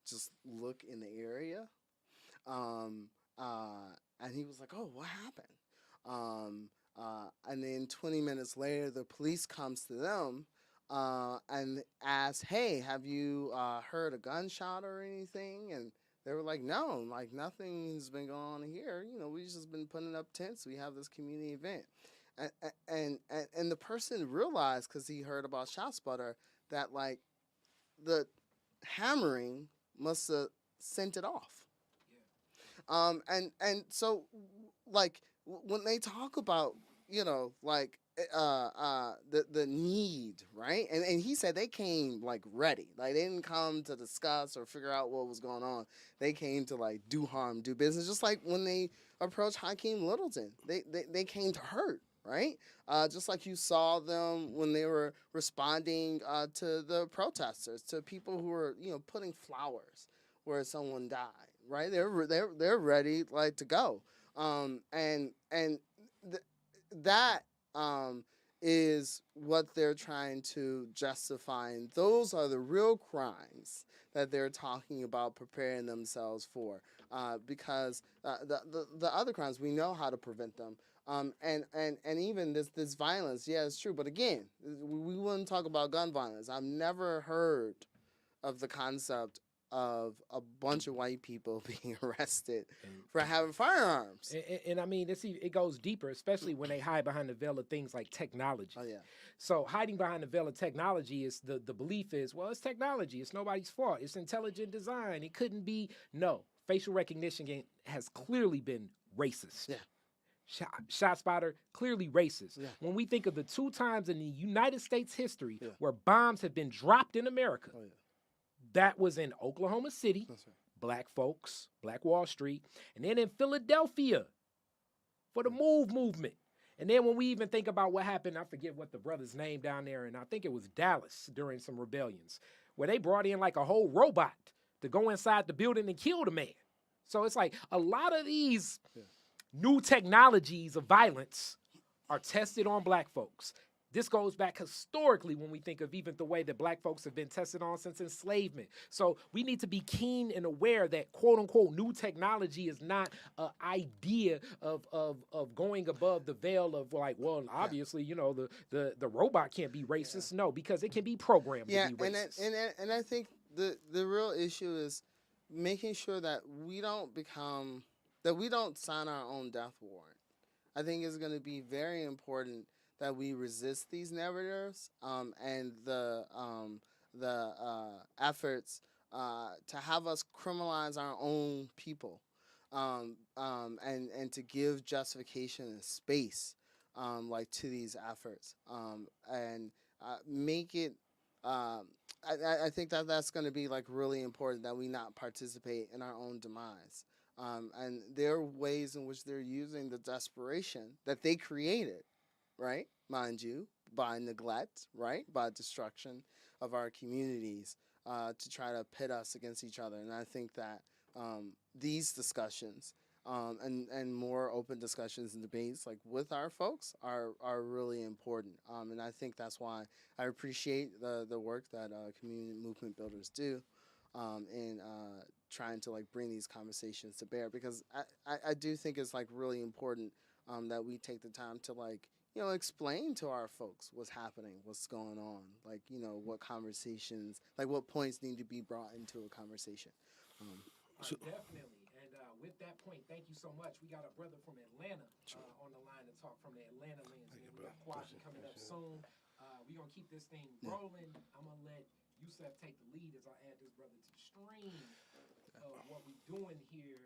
just look in the area, and he was like, oh, what happened? And then 20 minutes later the police comes to them and asks, hey, have you heard a gunshot or anything? And they were like, no, like nothing's been going on here. We've just been putting up tents. We have this community event. And the person realized, because he heard about shot sputter, that like the hammering must have sent it off. And so like when they talk about, like the need, right? And he said they came like ready. Like they didn't come to discuss or figure out what was going on. They came to like do harm, do business. Just like when they approached Hakeem Littleton, they came to hurt, right? Just like you saw them when they were responding to the protesters, to people who were putting flowers where someone died, right? They're ready like to go, that is what they're trying to justify. And those are the real crimes that they're talking about preparing themselves for. Because the other crimes, we know how to prevent them. And even this violence, yeah, it's true. But again, we wouldn't talk about gun violence. I've never heard of the concept of a bunch of white people being arrested for having firearms. And I mean, it goes deeper, especially when they hide behind the veil of things like technology. Oh yeah. So hiding behind the veil of technology is the belief is, well, it's technology. It's nobody's fault. It's intelligent design. It couldn't be. No, facial recognition has clearly been racist. Yeah. ShotSpotter, clearly racist. Yeah. When we think of the 2 times in the United States history Yeah. where bombs have been dropped in America, Oh yeah. that was in Oklahoma City, That's right. black folks, Black Wall Street, and then in Philadelphia for the MOVE movement. And then when we even think about what happened, I forget what the brother's name down there, and I think it was Dallas during some rebellions, where they brought in like a whole robot to go inside the building and kill the man. So it's like a lot of these new technologies of violence are tested on black folks. This goes back historically when we think of even the way that black folks have been tested on since enslavement. So we need to be keen and aware that quote unquote new technology is not an idea of going above the veil of like, well, obviously, you know, the robot can't be racist. No, because it can be programmed to be racist. And I think the real issue is making sure that we don't sign our own death warrant. I think it's going to be very important that we resist these narratives and the efforts to have us criminalize our own people and to give justification and space like to these efforts and make it. I think that's going to be like really important that we not participate in our own demise. And there are ways in which they're using the desperation that they created, right? Mind you, by neglect, right? By destruction of our communities to try to pit us against each other. And I think that these discussions and more open discussions and debates like with our folks are really important. And I think that's why I appreciate the work that community movement builders do in trying to like bring these conversations to bear, because I do think it's like really important that we take the time to like, you know, explain to our folks what's happening, what's going on, like, you know, what conversations, like what points need to be brought into a conversation. Definitely. And with that point, thank you so much. We got a brother from Atlanta on the line to talk from the Atlanta lens. And we got Quashi coming up soon. We're going to keep this thing rolling. I'm going to let Yusef take the lead as I add this brother to the stream of what we're doing here.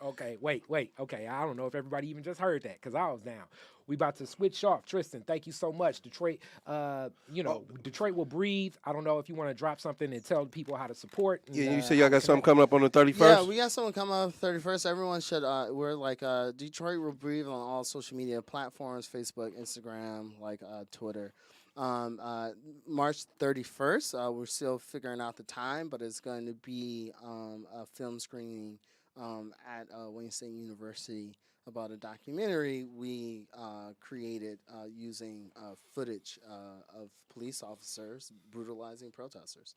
Okay, wait. Okay, I don't know if everybody even just heard that because I was down. We about to switch off. Tristan, thank you so much. Detroit, Detroit will breathe. I don't know if you want to drop something and tell people how to support. And, Yeah, you say y'all got something coming up on the 31st? Yeah, we got something coming up 31st. Everyone should, we're like, Detroit will breathe on all social media platforms, Facebook, Instagram, like Twitter. March 31st, we're still figuring out the time, but it's going to be a film screening at Wayne State University about a documentary we created using footage of police officers brutalizing protesters.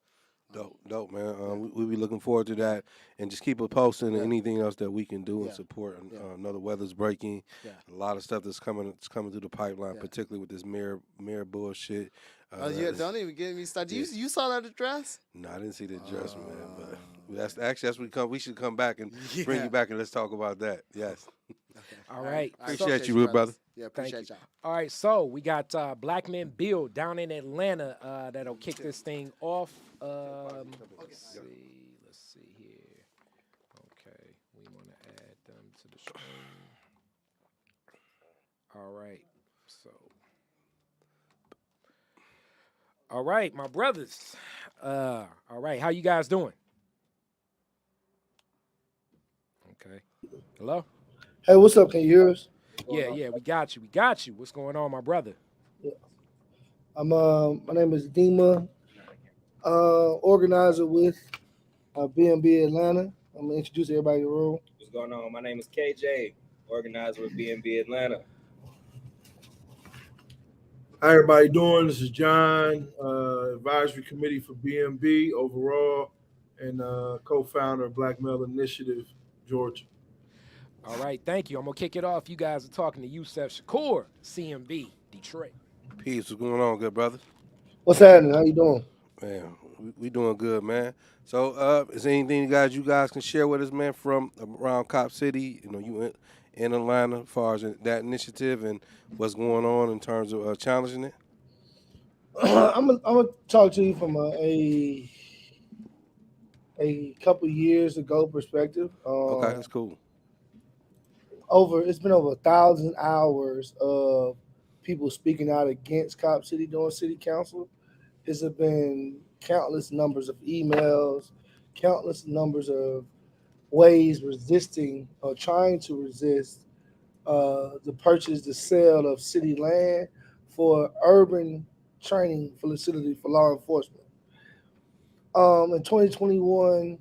Dope, man. We'll be looking forward to that, and just keep it posting and anything else that we can do and support. Know the weather's breaking. Yeah. A lot of stuff that's coming through the pipeline, particularly with this mayor bullshit. Don't even get me started. You saw that address? No, I didn't see the address, man. But that's what we should come back and bring you back and let's talk about that. Yes. Okay. All right. Appreciate you, real brother. Yeah, appreciate y'all. All right, so we got Black Men Build down in Atlanta that'll kick this thing off. Let's see here. Okay, we want to add them to the stream. All right, so. All right, my brothers. All right, how you guys doing? Okay. Hello? Hey, what's up? Can you hear us? Yeah, we got you. We got you. What's going on, my brother? Yeah. My name is Dima, organizer with BNB Atlanta. I'm gonna introduce everybody in the room. What's going on? My name is KJ, organizer with BNB Atlanta. How everybody doing? This is John, advisory committee for BMB overall, and co-founder of Black Male Initiative, Georgia. All right, thank you. I'm gonna kick it off. You guys are talking to Yusef Shakur, CMB, Detroit. Peace, what's going on, good brothers? What's happening? How you doing? Man, we doing good, man. So, is there anything you guys can share with us, man, from around Cop City? You know, you in Atlanta, as far as that initiative and what's going on in terms of challenging it. I'm gonna talk to you from a couple years ago perspective. Okay, that's cool. Over it's been over 1,000 hours of people speaking out against Cop City during city council. It's been countless numbers of emails, countless numbers of ways resisting or trying to resist the purchase, the sale of city land for urban training facility for law enforcement. In 2021,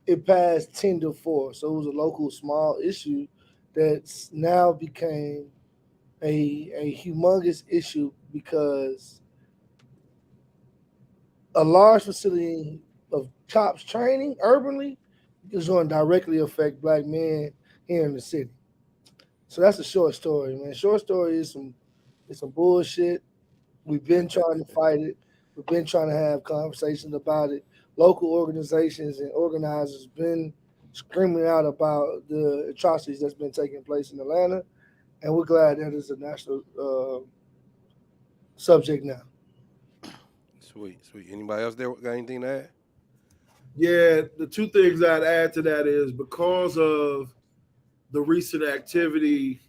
it passed 10-4, so it was a local small issue that's now became a humongous issue because a large facility of cops training urbanly is going to directly affect black men here in the city. So that's a short story, man. Short story is some bullshit. We've been trying to fight it. We've been trying to have conversations about it. Local organizations and organizers been screaming out about the atrocities that's been taking place in Atlanta, and we're glad that is a national subject now. Sweet, sweet. Anybody else there got anything to add? Yeah, the two things I'd add to that is because of the recent activity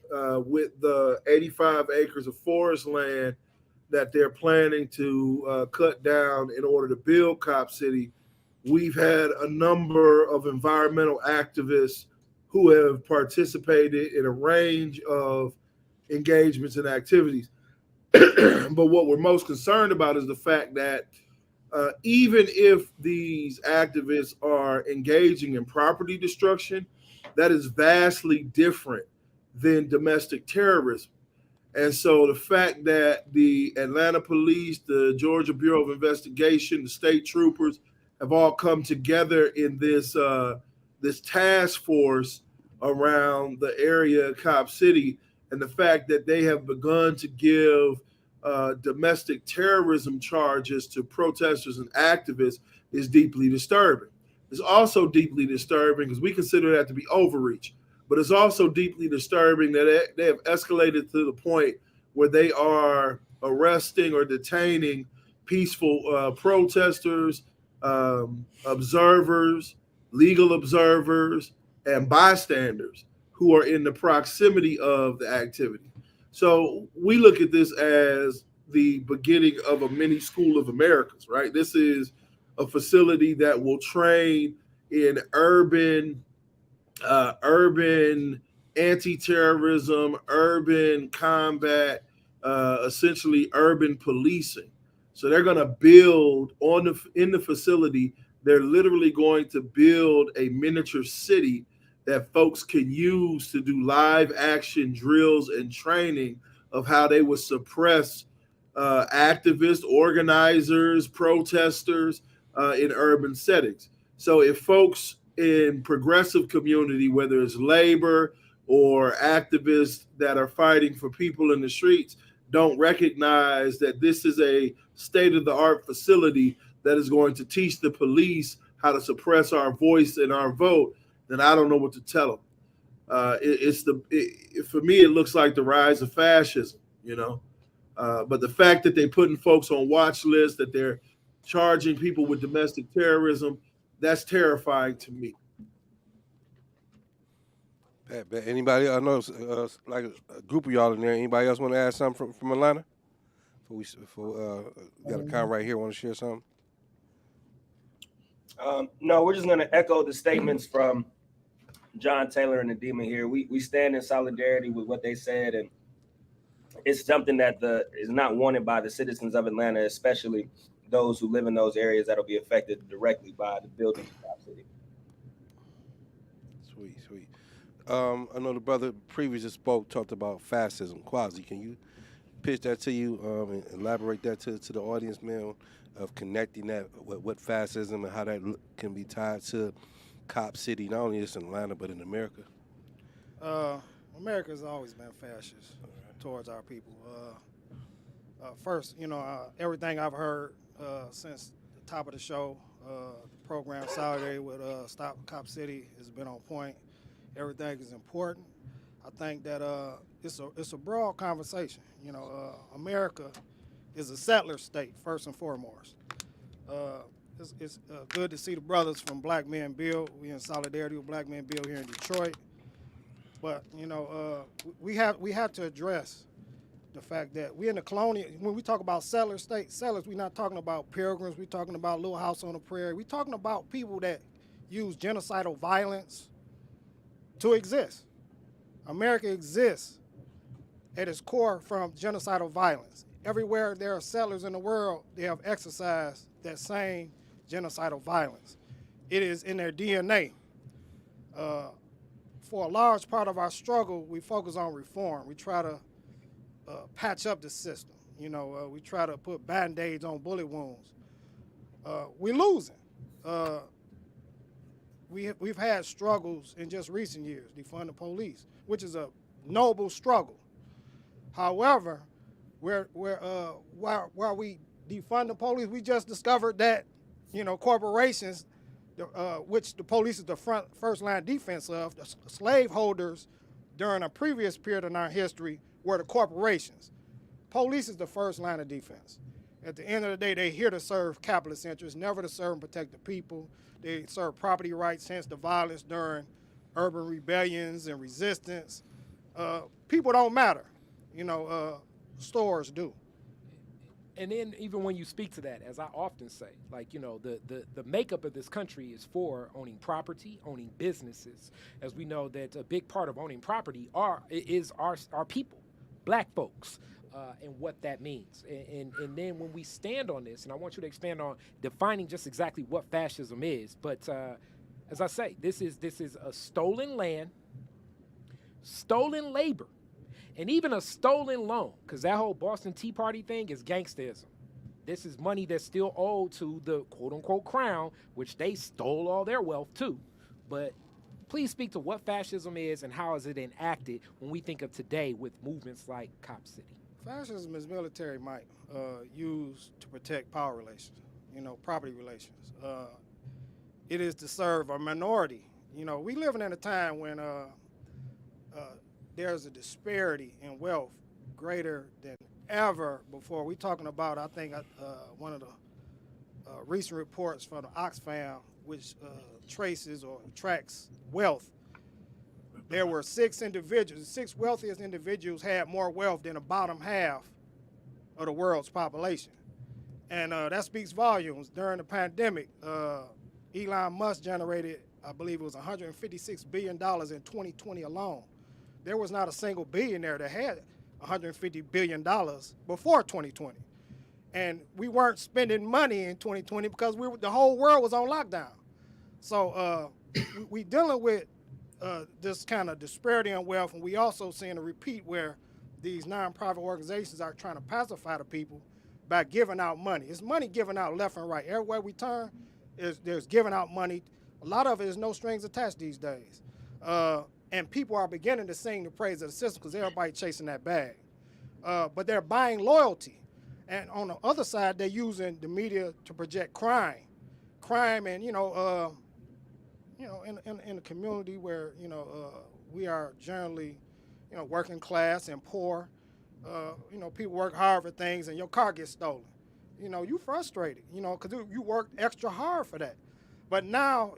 with the 85 acres of forest land that they're planning to cut down in order to build Cop City, we've had a number of environmental activists who have participated in a range of engagements and activities. But what we're most concerned about is the fact that even if these activists are engaging in property destruction, that is vastly different than domestic terrorism. And so the fact that the Atlanta police, the Georgia Bureau of Investigation, the state troopers have all come together in this task force around the area of Cop City, and the fact that they have begun to give domestic terrorism charges to protesters and activists is deeply disturbing. It's also deeply disturbing because we consider that to be overreach, but it's also deeply disturbing that they have escalated to the point where they are arresting or detaining peaceful protesters, observers, legal observers, and bystanders who are in the proximity of the activity. So we look at this as the beginning of a mini school of Americas, right? This is a facility that will train in urban anti-terrorism, urban combat, essentially urban policing. So they're going to build on in the facility. They're literally going to build a miniature city that folks can use to do live action drills and training of how they would suppress activists, organizers, protesters in urban settings. So if folks in progressive community, whether it's labor or activists that are fighting for people in the streets, don't recognize that this is a state of the art facility that is going to teach the police how to suppress our voice and our vote, then I don't know what to tell them. For me, it looks like the rise of fascism, you know. But the fact that they're putting folks on watch lists, that they're charging people with domestic terrorism, that's terrifying to me. Anybody? I know it's, like a group of y'all in there. Anybody else want to add something from Atlanta? Got a comment right here. Want to share something? No, we're just going to echo the statements from John Taylor and the Demon here. We stand in solidarity with what they said, and it's something that is not wanted by the citizens of Atlanta, especially those who live in those areas that'll be affected directly by the building of Cop City. Sweet, sweet. I know the brother previously talked about fascism. Quasi, can you pitch that to you and elaborate that to the audience, man, of connecting that with fascism and how that can be tied to Cop City, not only just in Atlanta but in America? America's always been fascist towards our people. First, everything I've heard since the top of the show, the program Solidarity with Stop Cop City has been on point. Everything is important. I think that it's a broad conversation. America is a settler state first and foremost. It's good to see the brothers from Black Men Build. We in solidarity with Black Men Build here in Detroit. But we have to address the fact that we in the colonial. When we talk about settler state, settlers, we're not talking about pilgrims. We're talking about Little House on the Prairie. We're talking about people that use genocidal violence to exist. America exists at its core from genocidal violence. Everywhere there are settlers in the world, they have exercised that same genocidal violence. It is in their DNA. For a large part of our struggle, we focus on reform. We try to patch up the system. We try to put Band-Aids on bullet wounds. We're losing. We've had struggles in just recent years, defund the police, which is a noble struggle. However, while we defund the police, we just discovered that, corporations, which the police is the first line defense of, the slaveholders during a previous period in our history were the corporations. Police is the first line of defense. At the end of the day, they're here to serve capitalist interests, never to serve and protect the people. They serve property rights, hence the violence during urban rebellions and resistance. People don't matter, stores do. And then even when you speak to that, as I often say, the makeup of this country is for owning property, owning businesses. As we know that a big part of owning property is our people, Black folks, and what that means. And then when we stand on this, and I want you to expand on defining just exactly what fascism is, but as I say, this is a stolen land, stolen labor, and even a stolen loan, because that whole Boston Tea Party thing is gangsterism. This is money that's still owed to the quote-unquote crown, which they stole all their wealth too. But please speak to what fascism is and how is it enacted when we think of today with movements like Cop City. Fascism is military might used to protect power relations, property relations. It is to serve a minority. We living in a time when there's a disparity in wealth greater than ever before. We're talking about, I think, one of the recent reports from the Oxfam, which traces or tracks wealth. There were 6 individuals, the 6 wealthiest individuals had more wealth than the bottom half of the world's population. And that speaks volumes. During the pandemic, Elon Musk generated, I believe it was $156 billion in 2020 alone. There was not a single billionaire that had $150 billion before 2020. And we weren't spending money in 2020 because the whole world was on lockdown. So we dealing with this kind of disparity in wealth, and we also seeing a repeat where these nonprofit organizations are trying to pacify the people by giving out money. It's money given out left and right. Everywhere we turn, there's giving out money. A lot of it is no strings attached these days. And people are beginning to sing the praise of the system because everybody chasing that bag. But they're buying loyalty. And on the other side, they're using the media to project crime. Crime and, in a community where, we are generally, working class and poor, people work hard for things and your car gets stolen. You frustrated, because you worked extra hard for that. But now,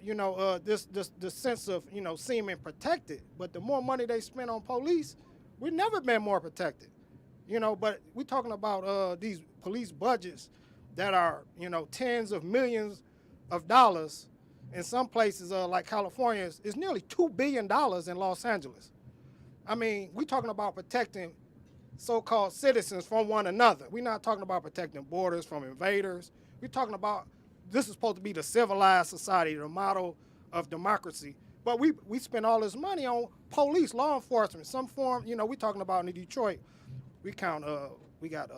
this sense of, seeming protected. But the more money they spend on police, we've never been more protected. But we're talking about these police budgets that are, tens of millions of dollars. In some places like California, it's nearly $2 billion in Los Angeles. I mean, we're talking about protecting so-called citizens from one another. We're not talking about protecting borders from invaders. We're talking about this is supposed to be the civilized society, the model of democracy. But we spend all this money on police, law enforcement, some form. We're talking about in Detroit, we we got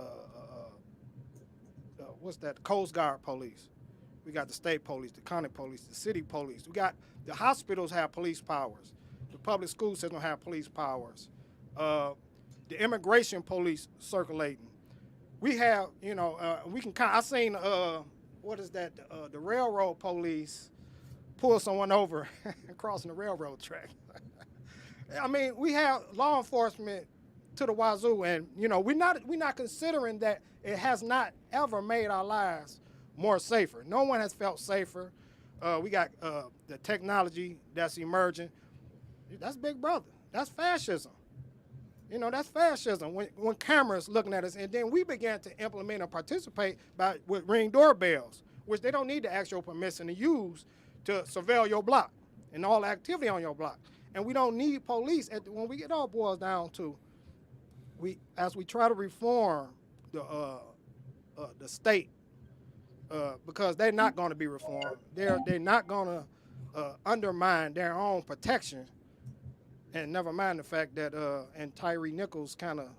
what's that? Coast Guard police. We got the state police, the county police, the city police. We got the hospitals have police powers. The public school system have police powers. The immigration police circulating. We have, we can kind. I seen what is that? The railroad police pull someone over crossing the railroad track. I mean, we have law enforcement to the wazoo, and we're not considering that it has not ever made our lives more safer. No one has felt safer. We got the technology that's emerging. That's Big Brother. That's fascism. That's fascism when cameras looking at us, and then we began to implement and participate with Ring doorbells, which they don't need to ask your permission to use to surveil your block and all the activity on your block. And we don't need police. When it all boils down to, as we try to reform the state, because they're not going to be reformed. They're not going to undermine their own protection. And never mind the fact that, and Tyree Nichols kind of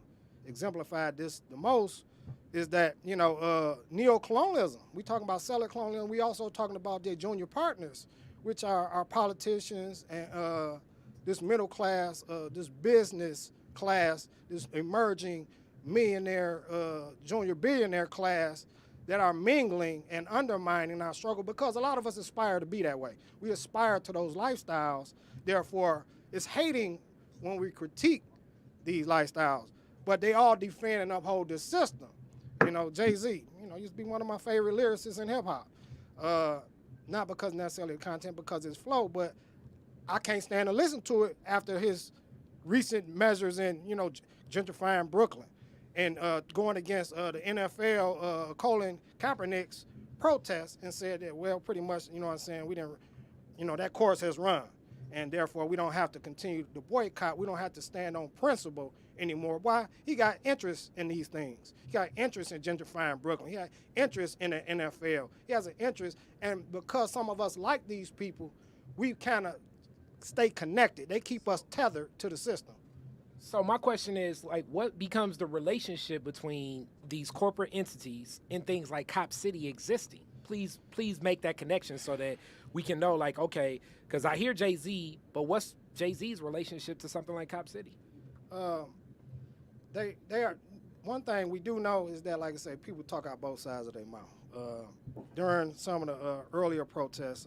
exemplified this the most, is that, neo-colonialism. We talking about settler colonialism. We also talking about their junior partners, which are our politicians and this middle class, this business class, this emerging millionaire, junior billionaire class that are mingling and undermining our struggle, because a lot of us aspire to be that way. We aspire to those lifestyles. Therefore, it's hating when we critique these lifestyles, but they all defend and uphold this system. Jay-Z, used to be one of my favorite lyricists in hip hop. Not because necessarily the content, because it's flow, but I can't stand to listen to it after his recent measures in, gentrifying Brooklyn and going against the NFL, Colin Kaepernick's protest, and said that, well, pretty much, we didn't, that course has run. And therefore, we don't have to continue the boycott. We don't have to stand on principle anymore. Why? He got interest in these things. He got interest in gentrifying Brooklyn. He got interest in the NFL. He has an interest. And because some of us like these people, we kind of stay connected. They keep us tethered to the system. So my question is, what becomes the relationship between these corporate entities and things like Cop City existing? Please make that connection so that we can know, okay, because I hear Jay-Z, but what's Jay-Z's relationship to something like Cop City? They are. One thing we do know is that, like I say, people talk out both sides of their mouth. During some of the earlier protests,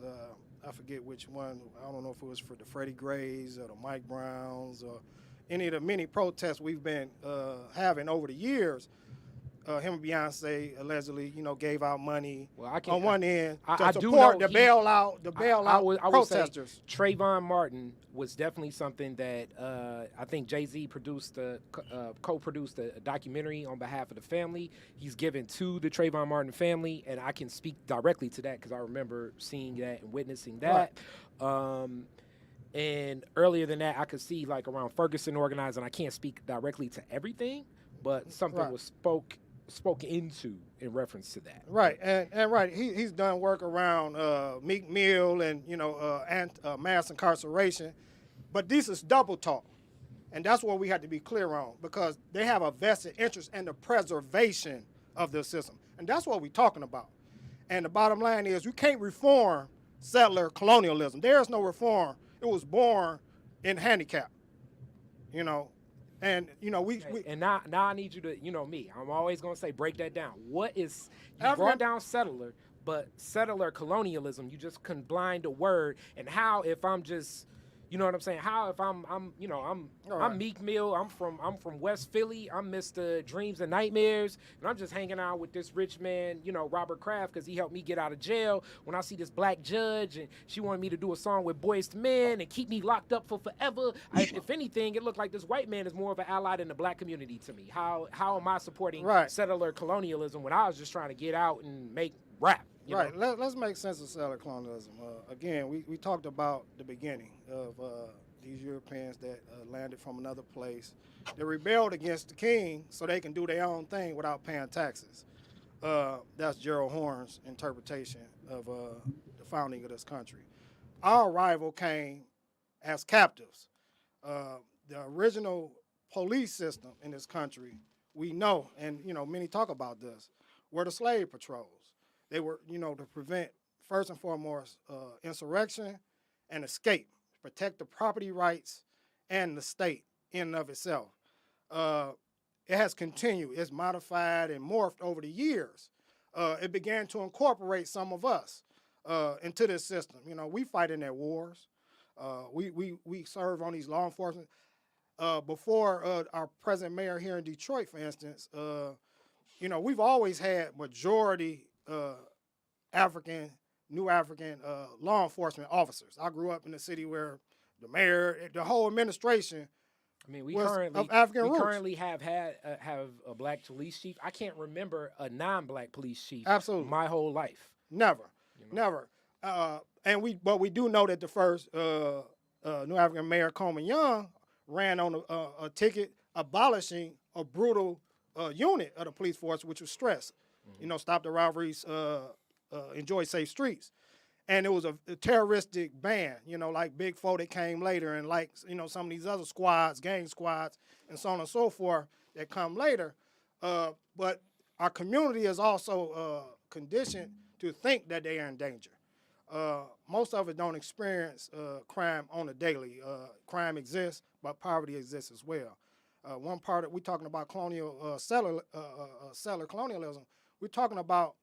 I forget which one. I don't know if it was for the Freddie Grays or the Mike Browns or any of the many protests we've been having over the years. Him and Beyonce allegedly, gave out money on one end to support the bailout protesters. Trayvon Martin was definitely something that I think Jay-Z co-produced a documentary on behalf of the family. He's given to the Trayvon Martin family, and I can speak directly to that because I remember seeing that and witnessing that. Right. And earlier than that, I could see around Ferguson organizing. I can't speak directly to everything, but something was spoke into in reference to that. Right, and right, he's done work around Meek Mill and mass incarceration, but this is double talk, and that's what we have to be clear on, because they have a vested interest in the preservation of the system, and that's what we're talking about. And the bottom line is, you can't reform settler colonialism. There is no reform. It was born in handicap, And we and now I need you to me. I'm always gonna say break that down. What is you brought down settler, but settler colonialism? You just combined a word, and how if I'm just what I'm saying? How if I'm Meek Mill, I'm from West Philly, I'm Mr. Dreams and Nightmares, and I'm just hanging out with this rich man, Robert Kraft, because he helped me get out of jail. When I see this black judge and she wanted me to do a song with Boyz II Men and keep me locked up for forever, if anything, it looked like this white man is more of an ally than the black community to me. How am I supporting settler colonialism when I was just trying to get out and make rap? Right. Let's make sense of settler colonialism. Again, we talked about the beginning of these Europeans that landed from another place. They rebelled against the king so they can do their own thing without paying taxes. That's Gerald Horne's interpretation of the founding of this country. Our arrival came as captives. The original police system in this country we know, and many talk about this, were the slave patrols. They were, to prevent first and foremost insurrection and escape, protect the property rights and the state in and of itself. It has continued. It's modified and morphed over the years. It began to incorporate some of us into this system. We fight in their wars. We serve on these law enforcement. Before our present mayor here in Detroit, for instance, we've always had majority new African law enforcement officers. I grew up in a city where the mayor, the whole administration, I mean, was of African roots. currently have a black police chief. I can't remember a non-black police chief. Absolutely. My whole life. Never. But we do know that the first New African mayor, Coleman Young, ran on a ticket abolishing a brutal unit of the police force, which was stress. Stop the robberies, enjoy safe streets. And it was a terroristic band, like Big Four that came later, and like, some of these other squads, gang squads, and so on and so forth that come later. But our community is also conditioned to think that they are in danger. Most of it don't experience crime on a daily. Crime exists, but poverty exists as well. One part we're talking about colonial settler colonialism. We're talking about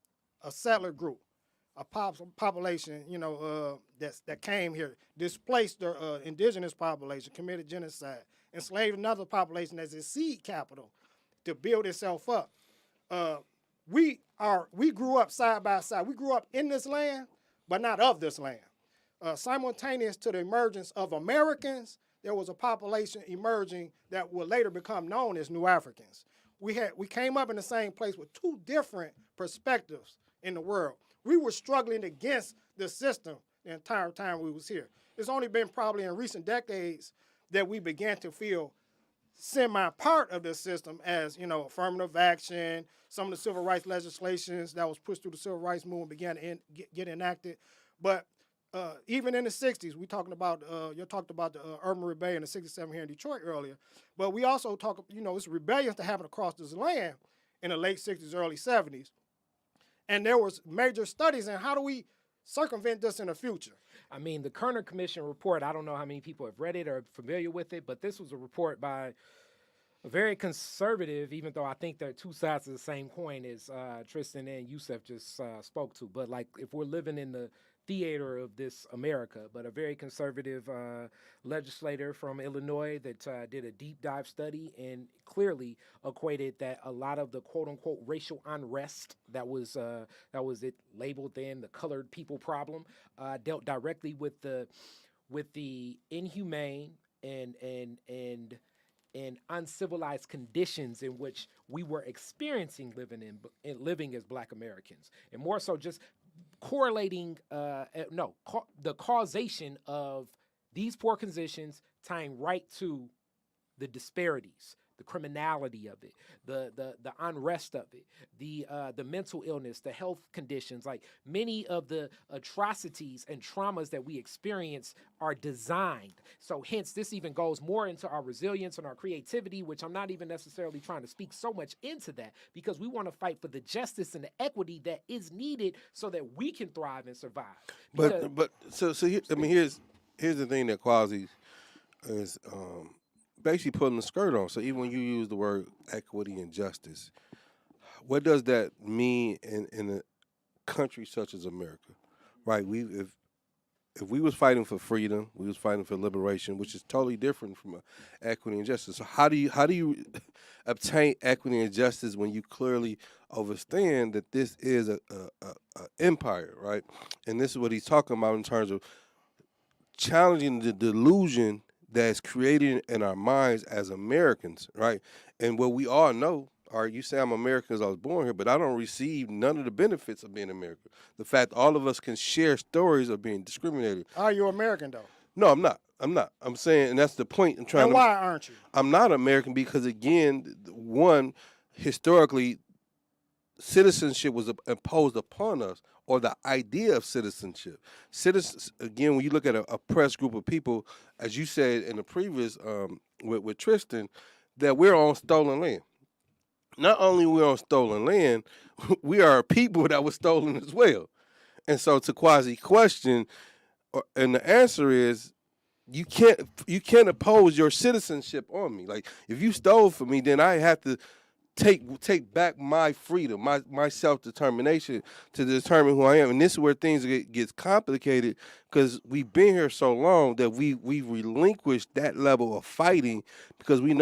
a settler group, a population, that came here, displaced the indigenous population, committed genocide, enslaved another population as its seed capital to build itself up. We grew up side by side. We grew up in this land, but not of this land. Simultaneous to the emergence of Americans, there was a population emerging that would later become known as New Africans. We came up in the same place with two different perspectives in the world. We were struggling against the system the entire time we was here. It's only been probably in recent decades that we began to feel semi-part of this system as, affirmative action, some of the civil rights legislations that was pushed through the civil rights movement began to get enacted. But even in the 60s, you talked about the urban rebellion in 67 here in Detroit earlier, but we also talk, it's rebellions that happened across this land in the late 60s, early 70s. And there was major studies in how do we circumvent this in the future. I mean, the Kerner Commission report, I don't know how many people have read it or are familiar with it, but this was a report by a very conservative, even though I think they're two sides of the same coin, as Tristan and Yusef just spoke to. But like, if we're living in the theater of this America, but a very conservative legislator from Illinois that did a deep dive study and clearly equated that a lot of the quote unquote racial unrest that was it labeled then the colored people problem dealt directly with the inhumane and uncivilized conditions in which we were experiencing living as Black Americans, and more so just correlating the causation of these poor conditions tying right to the disparities, the criminality of it, the unrest of it, the mental illness, the health conditions. Like, many of the atrocities and traumas that we experience are designed. So hence, this even goes more into our resilience and our creativity, which I'm not even necessarily trying to speak so much into that, because we want to fight for the justice and the equity that is needed so that we can thrive and survive. Here's the thing that Quasi is basically putting the skirt on. So even when you use the word equity and justice, what does that mean in a country such as America, right? If we was fighting for freedom, we was fighting for liberation, which is totally different from equity and justice. So how do you obtain equity and justice when you clearly understand that this is a empire, right? And this is what he's talking about in terms of challenging the delusion that's created in our minds as Americans, right? And what we all know, all right, you say I'm American because I was born here, but I don't receive none of the benefits of being American. The fact all of us can share stories of being discriminated. Are you American, though? No, I'm not. I'm saying, and that's the point I'm trying and to... why aren't you? I'm not American because, again, one, historically, citizenship was imposed upon us, or the idea of citizenship. Citizens, again, when you look at a oppressed group of people, as you said in the previous with Tristan, that we're on stolen land. not only we on stolen land, we are a people that was stolen as well. And so to quasi question, and the answer is you can't oppose your citizenship on me. Like if you stole from me, then I have to take back my freedom, my self determination to determine who I am. And this is where things gets complicated because we've been here so long that we relinquished that level of fighting because we're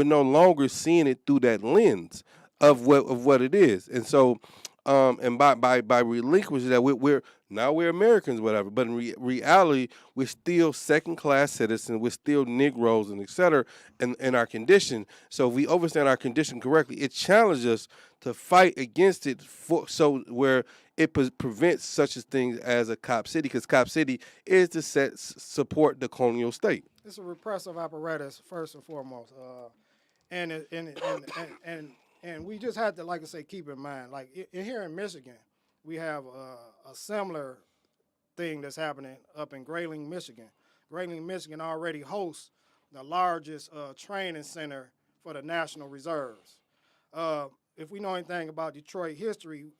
no longer seeing it through that lens of what it is. And so and by relinquishing that we're now we're Americans, whatever. But in reality, we're still second class citizens. We're still Negroes and et cetera in our condition. So if we understand our condition correctly, it challenges us to fight against it so where it prevents such a thing as a cop city, because cop city is to support the colonial state. It's a repressive apparatus first and foremost, and and we just had to, like I say, keep in mind, like here in Michigan, we have a similar thing that's happening up in Grayling, Michigan. Grayling, Michigan already hosts the largest training center for the National Reserves. If we know anything about Detroit history,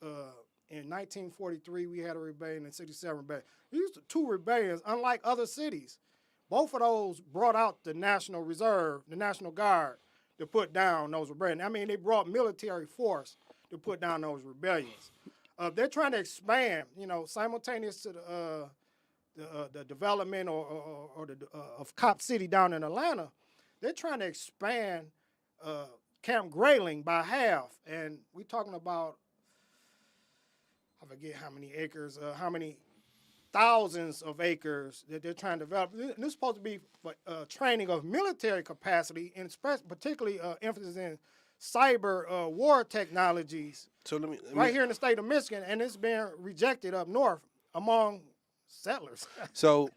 in 1943 we had a rebellion, in '67 rebellion. These two rebellions, unlike other cities, both of those brought out the National Reserve, the National Guard, to put down those rebellions. I mean, they brought military force to put down those rebellions. They're trying to expand, simultaneous to the development of Cop City down in Atlanta. They're trying to expand Camp Grayling by half, and we're talking about, I forget how many acres, how many thousands of acres that they're trying to develop. This is supposed to be for training of military capacity, and particularly emphasis in cyber war technologies. So let me here in the state of Michigan, and it's being rejected up north among settlers. So,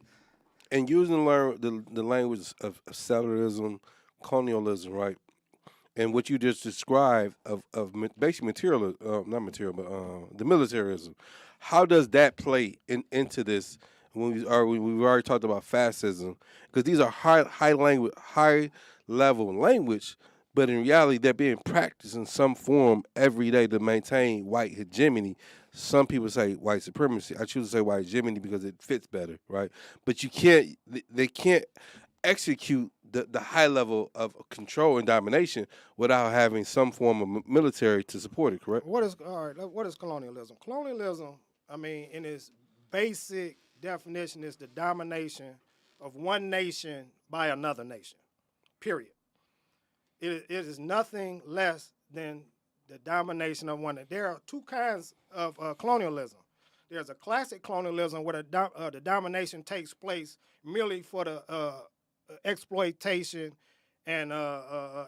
and using the language of settlerism, colonialism, right? And what you just described of basically material, not material, but the militarism. How does that play into this? We've already talked about fascism, because these are high level language, but in reality they're being practiced in some form every day to maintain white hegemony. Some people say white supremacy. I choose to say white hegemony because it fits better, right? But they can't execute the high level of control and domination without having some form of military to support it, correct? What is colonialism? Colonialism, I mean, in its basic definition, is the domination of one nation by another nation, period. It is nothing less than the domination of one. There are two kinds of colonialism. There's a classic colonialism where the domination takes place merely for the exploitation and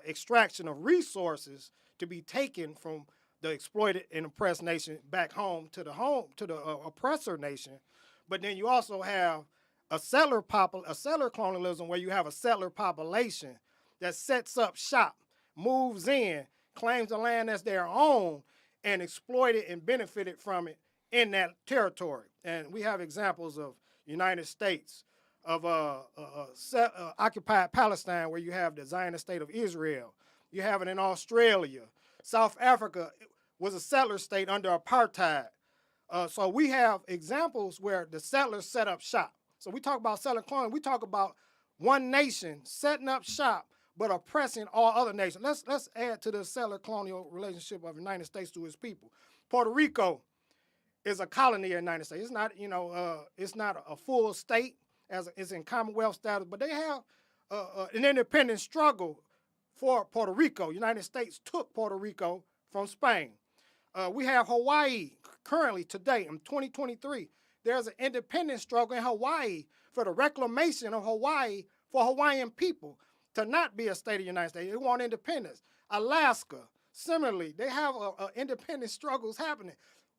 extraction of resources to be taken from the exploited and oppressed nation back home to the oppressor nation. But then you also have a settler colonialism where you have a settler population that sets up shop, moves in, claims the land as their own, and exploited and benefited from it in that territory. And we have examples of United States, of occupied Palestine, where you have the Zionist state of Israel. You have it in Australia. South Africa was a settler state under apartheid. So we have examples where the settlers set up shop. So we talk about settler colony. We talk about one nation setting up shop but oppressing all other nations. Let's add to the settler colonial relationship of the United States to its people. Puerto Rico is a colony of the United States. It's not, it's not a full state as it's in Commonwealth status, but they have an independent struggle for Puerto Rico. United States took Puerto Rico from Spain. We have Hawaii currently today in 2023. There's an independent struggle in Hawaii for the reclamation of Hawaii for Hawaiian people to not be a state of the United States. They want independence. Alaska, similarly, they have independent struggles happening.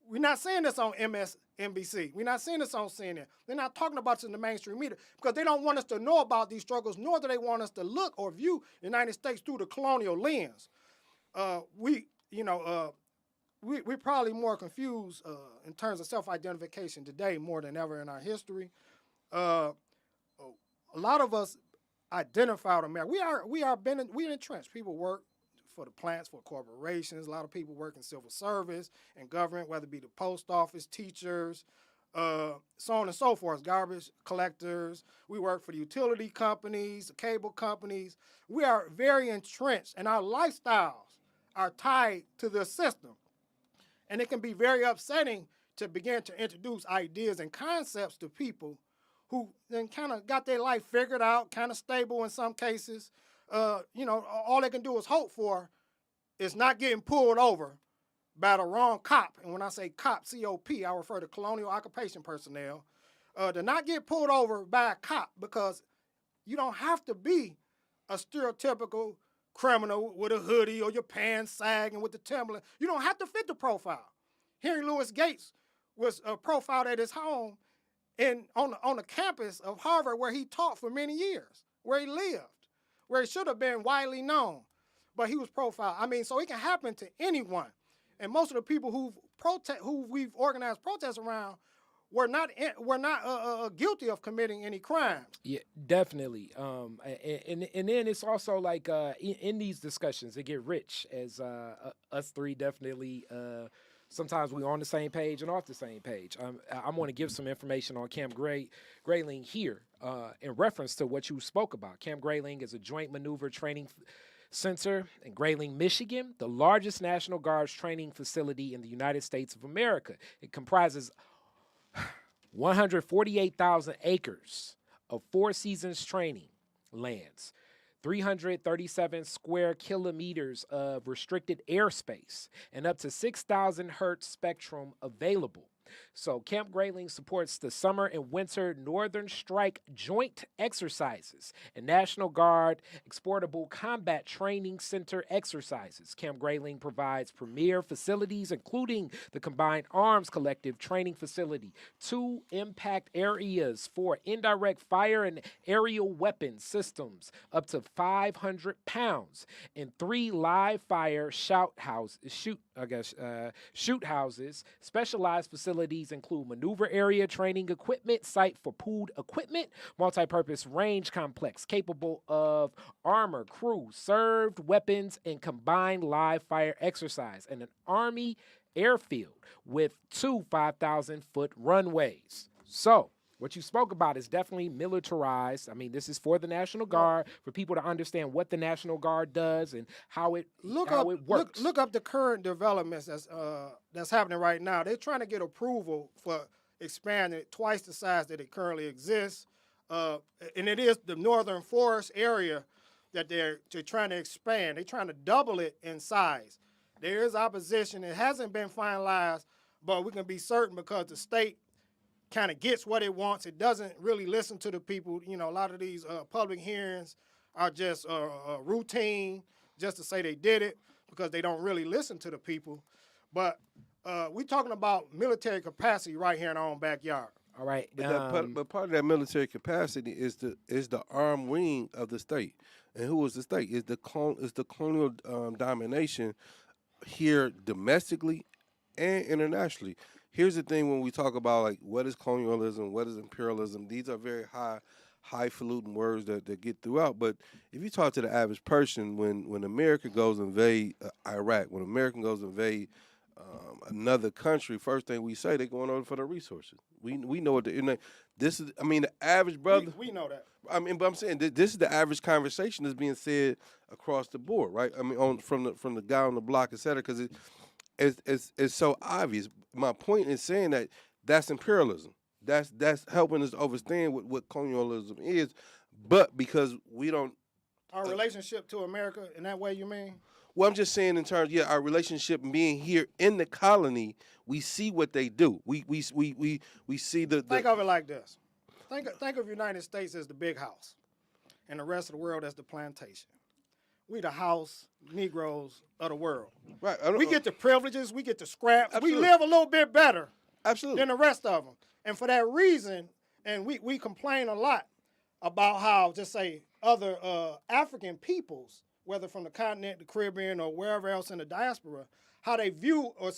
We're not seeing this on MSNBC. We're not seeing this on CNN. They're not talking about it in the mainstream media because they don't want us to know about these struggles, nor do they want us to look or view the United States through the colonial lens. We're probably more confused in terms of self-identification today more than ever in our history. A lot of us identify with America. We are entrenched. People work for the plants, for corporations. A lot of people work in civil service and government, whether it be the post office, teachers, so on and so forth, garbage collectors. We work for the utility companies, the cable companies. We are very entrenched, and our lifestyles are tied to the system. And it can be very upsetting to begin to introduce ideas and concepts to people who then kind of got their life figured out, kind of stable in some cases. All they can do is hope for is not getting pulled over by the wrong cop. And when I say cop, C-O-P, I refer to colonial occupation personnel. To not get pulled over by a cop, because you don't have to be a stereotypical criminal with a hoodie or your pants sagging with the Timberland. You don't have to fit the profile. Henry Louis Gates was profiled at his home on the campus of Harvard, where he taught for many years, where he lived, where he should have been widely known, but he was profiled. I mean, so it can happen to anyone. And most of the people who we've organized protests around were not guilty of committing any crimes. Yeah, definitely. And then it's also like in these discussions, it get rich as us three definitely. Sometimes we're on the same page and off the same page. I want to give some information on Camp Grayling here in reference to what you spoke about. Camp Grayling is a joint maneuver training center in Grayling, Michigan, the largest National Guard's training facility in the United States of America. It comprises 148,000 acres of 4 seasons training lands, 337 square kilometers of restricted airspace, and up to 6,000 hertz spectrum available. So Camp Grayling supports the summer and winter Northern Strike joint exercises and National Guard Exportable Combat Training Center exercises. Camp Grayling provides premier facilities, including the Combined Arms Collective Training Facility, 2 impact areas for indirect fire and aerial weapon systems up to 500 pounds, and 3 live fire shoot houses. Specialized facilities include maneuver area training equipment, site for pooled equipment, multi-purpose range complex capable of armor, crew, served weapons, and combined live fire exercise, and an Army airfield with 2 5,000-foot runways. So, what you spoke about is definitely militarized. I mean, this is for the National Guard, for people to understand what the National Guard does and how it works. Look up the current developments that's happening right now. They're trying to get approval for expanding it twice the size that it currently exists. And it is the Northern Forest area that they're trying to expand. They're trying to double it in size. There is opposition. It hasn't been finalized, but we can be certain because the state kind of gets what it wants. It doesn't really listen to the people. You know, a lot of these public hearings are just routine, just to say they did it, because they don't really listen to the people. But we're talking about military capacity right here in our own backyard. All right. But part of that military capacity is the armed wing of the state. And who is the state? Is the colonial domination here domestically and internationally. Here's the thing: when we talk about like what is colonialism, what is imperialism, these are very highfalutin words that get throughout. But if you talk to the average person, when America goes invade Iraq, when America goes invade another country, first thing we say, they're going over for the resources. We know what this is. I mean, the average brother. We know that. I mean, but I'm saying this is the average conversation that's being said across the board, right? I mean, from the guy on the block, et cetera, because it's so obvious. My point is saying that that's imperialism. That's helping us understand what colonialism is, but because we don't. Our relationship to America in that way, you mean? Well, I'm just saying in terms, our relationship being here in the colony, we see what they do. We see the. Think of it like this. Think of United States as the big house, and the rest of the world as the plantation. We the house Negroes of the world. Right. We get the privileges. We get the scraps. Absolutely. We live a little bit better. Absolutely. Than the rest of them. And for that reason, and we complain a lot about how, just say, other African peoples, whether from the continent, the Caribbean, or wherever else in the diaspora, how they view, or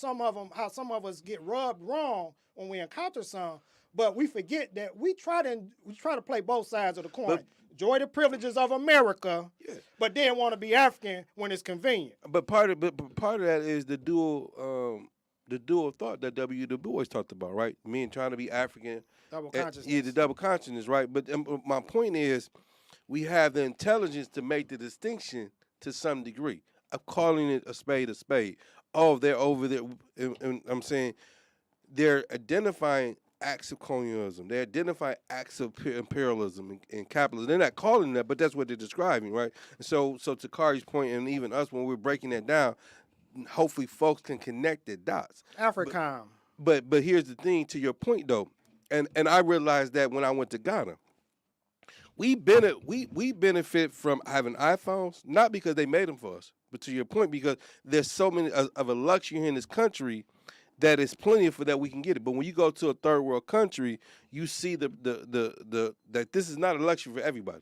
how some of us get rubbed wrong when we encounter some. But we forget that we try to play both sides of the coin. enjoy the privileges of America, Yeah. but then want to be African when it's convenient. But part of that is the dual thought that W. Du Bois talked about, right? Me and trying to be African, Double yeah, consciousness. the double consciousness, right? But my point is, we have the intelligence to make the distinction to some degree of calling it a spade a spade. Oh, they're over there, and I'm saying they're identifying acts of colonialism. They identify acts of imperialism and capitalism. They're not calling that, but that's what they're describing, right? And so to Kari's point, and even us when we're breaking that down, hopefully folks can connect the dots. Africom. But here's the thing, to your point though, and I realized that when I went to Ghana, we benefit from having iPhones, not because they made them for us, but to your point, because there's so many of a luxury here in this country that is plenty for that we can get it. But when you go to a third world country, you see the that this is not a luxury for everybody.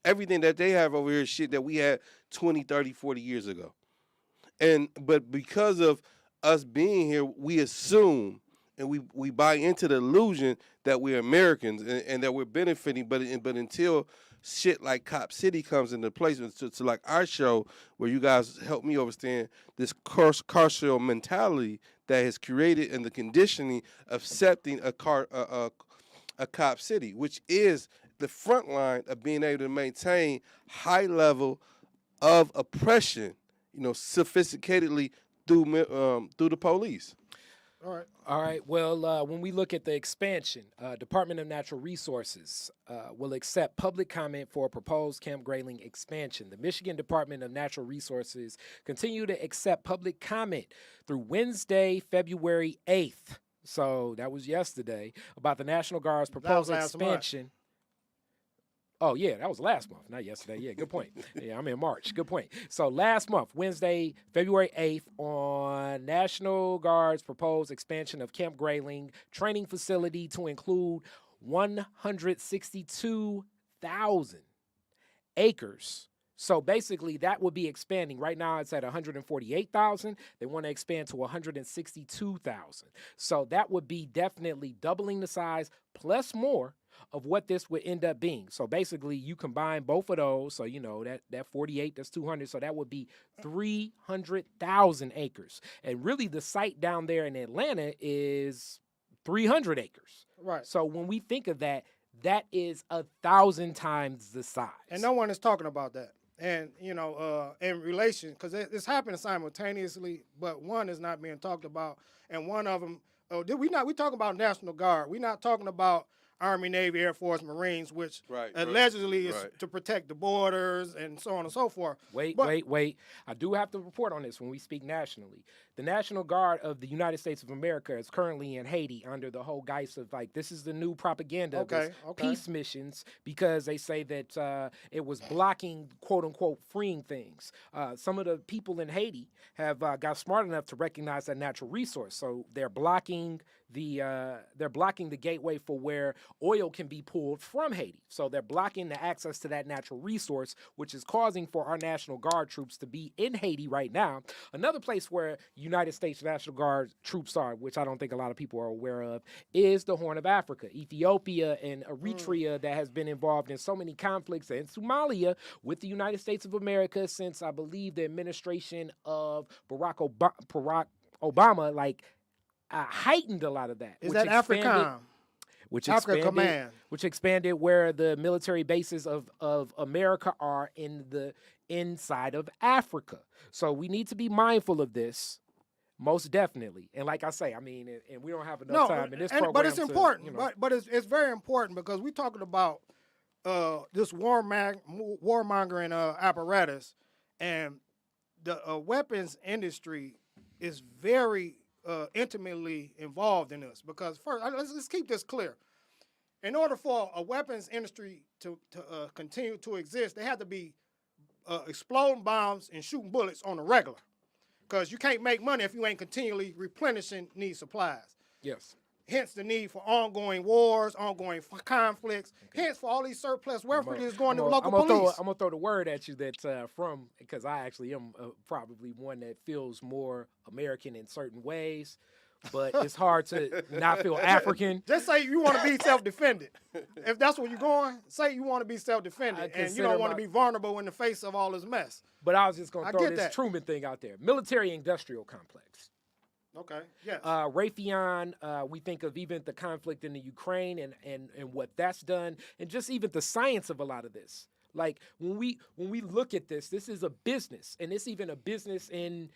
Everything that they have over here is shit that we had 20, 30, 40 years ago. But because of us being here, we assume and we buy into the illusion that we're Americans and that we're benefiting. But until shit like Cop City comes into place, to like our show, where you guys help me understand this carceral mentality that has created and the conditioning of accepting a Cop City, which is the front line of being able to maintain high level of oppression, sophisticatedly through the police. All right. Well, when we look at the expansion, Department of Natural Resources will accept public comment for a proposed Camp Grayling expansion. The Michigan Department of Natural Resources continue to accept public comment through Wednesday, February 8th. So that was yesterday, about the National Guard's proposed expansion. Oh, yeah, that was last month, not yesterday. Yeah, good point. Yeah, I'm in March. Good point. So last month, Wednesday, February 8th, on National Guard's proposed expansion of Camp Grayling training facility to include 162,000 acres. So basically, that would be expanding. Right now, it's at 148,000. They want to expand to 162,000. So that would be definitely doubling the size plus more of what this would end up being. So basically, you combine both of those. So, that 48, that's 200. So that would be 300,000 acres. And really, the site down there in Atlanta is 300 acres. Right. So when we think of that, that is 1,000 times the size. And no one is talking about that. And, in relation, because it's happening simultaneously, but one is not being talked about. And one of them, we talking about National Guard. We're not talking about Army, Navy, Air Force, Marines, which allegedly is to protect the borders and so on and so forth. Wait. I do have to report on this when we speak nationally. The National Guard of the United States of America is currently in Haiti under the whole guise of, this is the new propaganda of peace missions, because they say that it was blocking, quote-unquote, freeing things. Some of the people in Haiti have got smart enough to recognize that natural resource, so they're blocking the gateway for where oil can be pulled from Haiti. So they're blocking the access to that natural resource, which is causing for our National Guard troops to be in Haiti right now. Another place where United States National Guard troops are, which I don't think a lot of people are aware of, is the Horn of Africa, Ethiopia and Eritrea, that has been involved in so many conflicts, and Somalia with the United States of America since, I believe, the administration of Barack Obama, heightened a lot of that. Is that AFRICOM? Africa Command. Which expanded where the military bases of America are in the inside of Africa. So we need to be mindful of this, most definitely. And like I say, and we don't have enough time in this program. But it's important. But it's very important, because we're talking about this warmongering apparatus, and the weapons industry is very intimately involved in this. Because first, let's keep this clear. In order for a weapons industry to continue to exist, they have to be exploding bombs and shooting bullets on the regular. Because you can't make money if you ain't continually replenishing these supplies. Yes. Hence the need for ongoing wars, ongoing conflicts. Okay. Hence for all these surplus weaponry going to local police. I'm going to throw the word at you that because I actually am probably one that feels more American in certain ways. but it's hard to not feel African. Just say you want to be self-defended. If that's where you're going, say you want to be self-defended, and you don't want to be vulnerable in the face of all this mess. But I was just going to throw get this that. Truman thing out there. Military-industrial complex. Okay, yes. Raytheon, we think of even the conflict in the Ukraine and what that's done, and just even the science of a lot of this. Like when we look at this is a business, and it's even a business in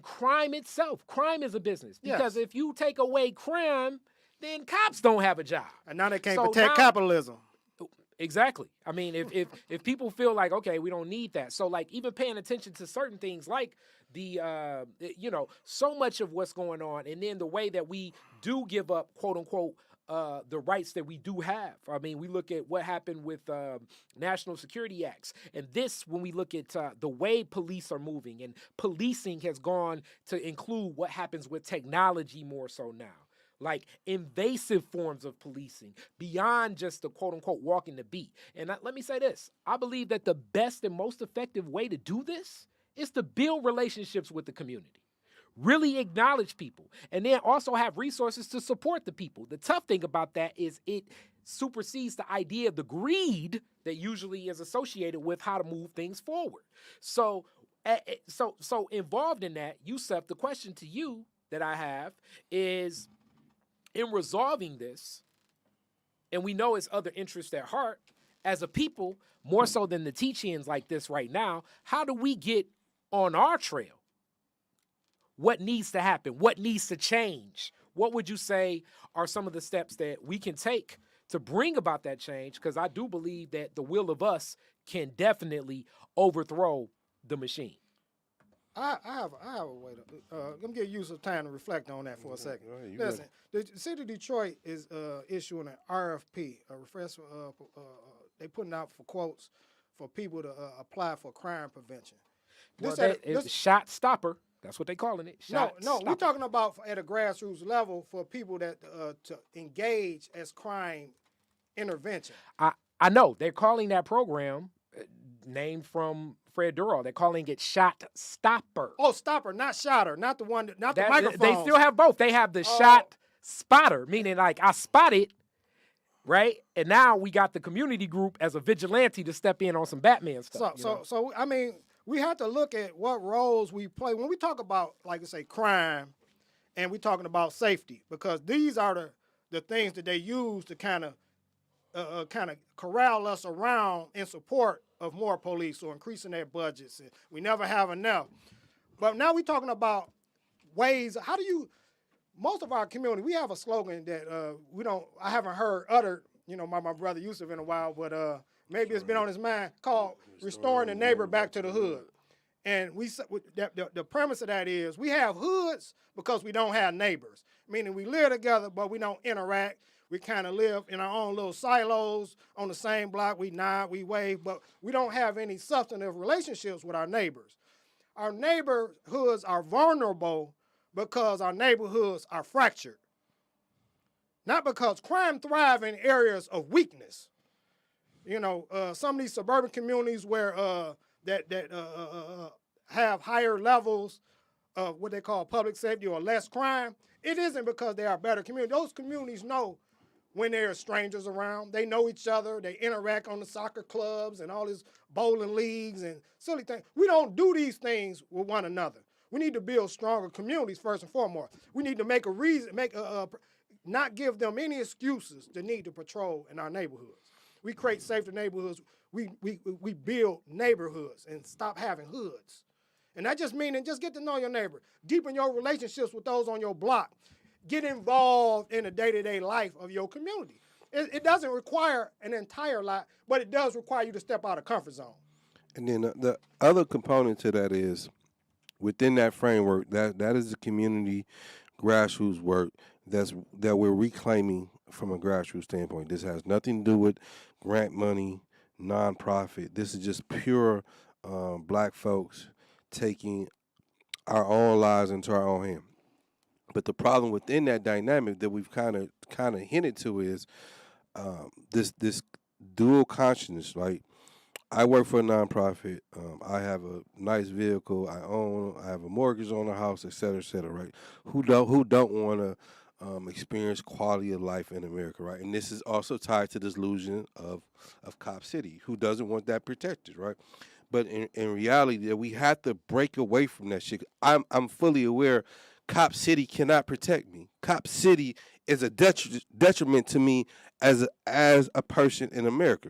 crime itself. Crime is a business because if you take away crime, then cops don't have a job. And now they can't protect capitalism. Exactly. I mean, if people feel like, okay, we don't need that. So like even paying attention to certain things like the, so much of what's going on. And then the way that we do give up, quote unquote, the rights that we do have. I mean, we look at what happened with National Security Acts. And this, when we look at the way police are moving, and policing has gone to include what happens with technology more so now. Like invasive forms of policing beyond just the quote unquote walking the beat. And let me say this. I believe that the best and most effective way to do this is to build relationships with the community. Really acknowledge people, and then also have resources to support the people. The tough thing about that is it supersedes the idea of the greed that usually is associated with how to move things forward. So involved in that, Yusuf, the question to you that I have is, in resolving this, and we know it's other interests at heart, as a people, more so than the teach-ins like this right now, how do we get on our trail? What needs to happen? What needs to change? What would you say are some of the steps that we can take to bring about that change? Because I do believe that the will of us can definitely overthrow the machine. I have a way to. Let me give you some time to reflect on that for a second. Listen, the city of Detroit is issuing an RFP, a request. They putting out for quotes for people to apply for crime prevention. It's shot stopper. That's what they calling it. No, we're talking about at a grassroots level for people that to engage as crime intervention. I know they're calling that program named from Fred Durrell. They're calling it Shot Stopper. Oh, stopper, not shotter, not the one, not the microphone. They still have both. They have the Shot Spotter, meaning like I spotted, right? And now we got the community group as a vigilante to step in on some Batman stuff. So I mean, we have to look at what roles we play when we talk about, like I say, crime, and we're talking about safety, because these are the things that they use to kind of corral us around in support of more police or increasing their budgets. We never have enough. But now we're talking about ways. How do you? Most of our community, we have a slogan that I haven't heard uttered, by my brother Yusuf in a while, but maybe it's been on his mind, called restoring the neighbor back to the hood. And the premise of that is we have hoods because we don't have neighbors, meaning we live together, but we don't interact. We kind of live in our own little silos on the same block. We nod, we wave, but we don't have any substantive relationships with our neighbors. Our neighborhoods are vulnerable because our neighborhoods are fractured. Not because crime thrives in areas of weakness. Some of these suburban communities where have higher levels of what they call public safety or less crime, it isn't because they are better communities. Those communities know when there are strangers around. They know each other. They interact on the soccer clubs and all these bowling leagues and silly things. We don't do these things with one another. We need to build stronger communities first and foremost. We need to not give them any excuses to need to patrol in our neighborhoods. We create safer neighborhoods. We build neighborhoods and stop having hoods. And that just means just get to know your neighbor. Deepen your relationships with those on your block. Get involved in the day-to-day life of your community. It doesn't require an entire lot, but it does require you to step out of comfort zone. And then the other component to that is within that framework, that is the community grassroots work that we're reclaiming from a grassroots standpoint. This has nothing to do with grant money, nonprofit. This is just pure black folks taking our own lives into our own hand. But the problem within that dynamic that we've kind of hinted to is this dual consciousness, right? I work for a nonprofit. I have a nice vehicle. I have a mortgage on the house, et cetera, right? Who don't want to experience quality of life in America, right? And this is also tied to this illusion of Cop City. Who doesn't want that protected, right? But in reality, that we have to break away from that shit. I'm fully aware. Cop City cannot protect me. Cop City is a detriment to me as a person in America.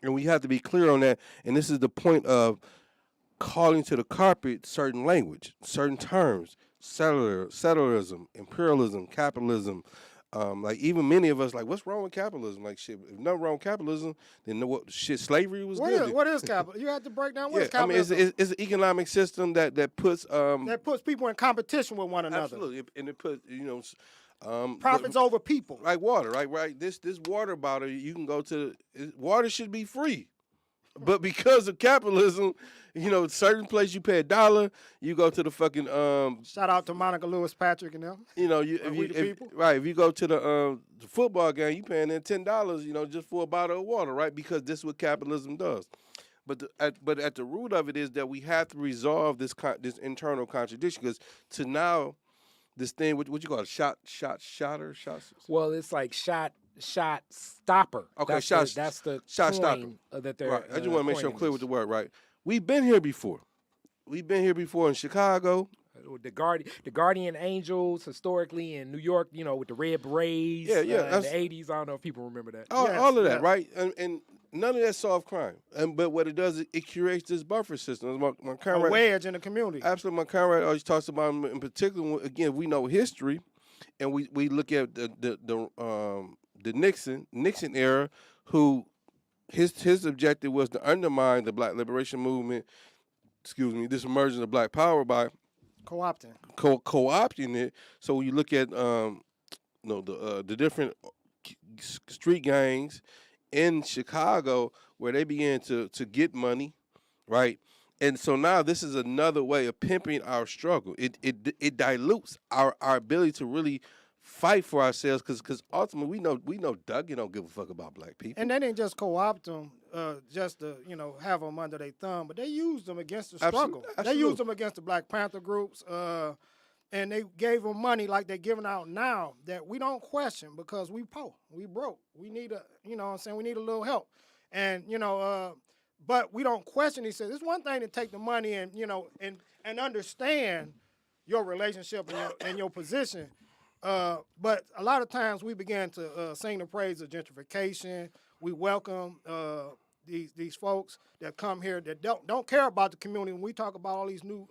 And we have to be clear on that. And this is the point of calling to the carpet certain language, certain terms, settlerism, imperialism, capitalism. Like even many of us, like, what's wrong with capitalism? Like shit, if nothing wrong with capitalism, then what shit slavery was good. What is capitalism? You have to break down what is I mean, capitalism. it's an economic system that puts that puts people in competition with one another. absolutely, and it puts Profits over people. like water, right? This water bottle, you can go to water should be free, but because of capitalism, certain place you pay $1, you go to the fucking Shout out to Monica Lewis Patrick and them. if you go to the football game, you paying in $10, just for a bottle of water, right? Because this is what capitalism does. But at the root of it is that we have to resolve this internal contradiction, because to now this thing, what you call it, shotter. Well, it's like shot stopper. Okay, that's the shot coin stopper. That they're. Right. I just want to make sure I'm coining clear this. with the word. Right. We've been here before. In Chicago. The Guardian Angels historically in New York, with the red berets. Yeah, in that's- the '80s. I don't know if people remember that. All of that, yes. right? And none of that solves crime. But what it does, it creates this buffer system. My A comrade, wedge in the community. absolutely, my comrade always talks about in particular. Again, we know history, and we look at the Nixon era, who his objective was to undermine the Black Liberation Movement. Excuse me, this emergence of Black Power by Co-opting. co-opting it. So when you look at the different street gangs in Chicago, where they began to get money, right? And so now this is another way of pimping our struggle. It dilutes our ability to really fight for ourselves, because ultimately we know Dougie don't give a fuck about black people. And they didn't just co-opt them just to, have them under their thumb, but they used them against the struggle. They used them against the Black Panther groups, and they gave them money like they're giving out now that we don't question, because we poor, we broke. We need we need a little help. And, but we don't question. He said, it's one thing to take the money and, and understand your relationship and your position. But a lot of times we began to sing the praise of gentrification. We welcome these folks that come here that don't care about the community. When we talk about all these new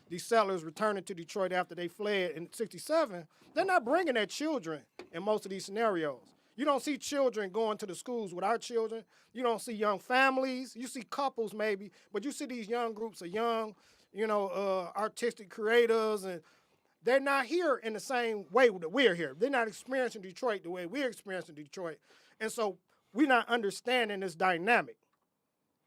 these settlers returning to Detroit after they fled in '67, they're not bringing their children in most of these scenarios. You don't see children going to the schools with our children. You don't see young families. You see couples maybe, but you see these young groups of young, artistic creators, and they're not here in the same way that we're here. They're not experiencing Detroit the way we're experiencing Detroit. And so we're not understanding this dynamic.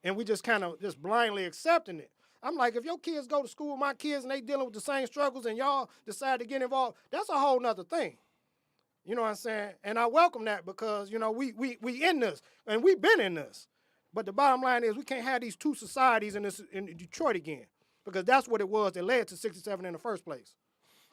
And we just kind of just blindly accepting it. I'm like, if your kids go to school with my kids and they dealing with the same struggles and y'all decide to get involved, that's a whole nother thing. You know what I'm saying? And I welcome that, because, we in this, and we've been in this. But the bottom line is we can't have these two societies in Detroit again, because that's what it was that led to '67 in the first place.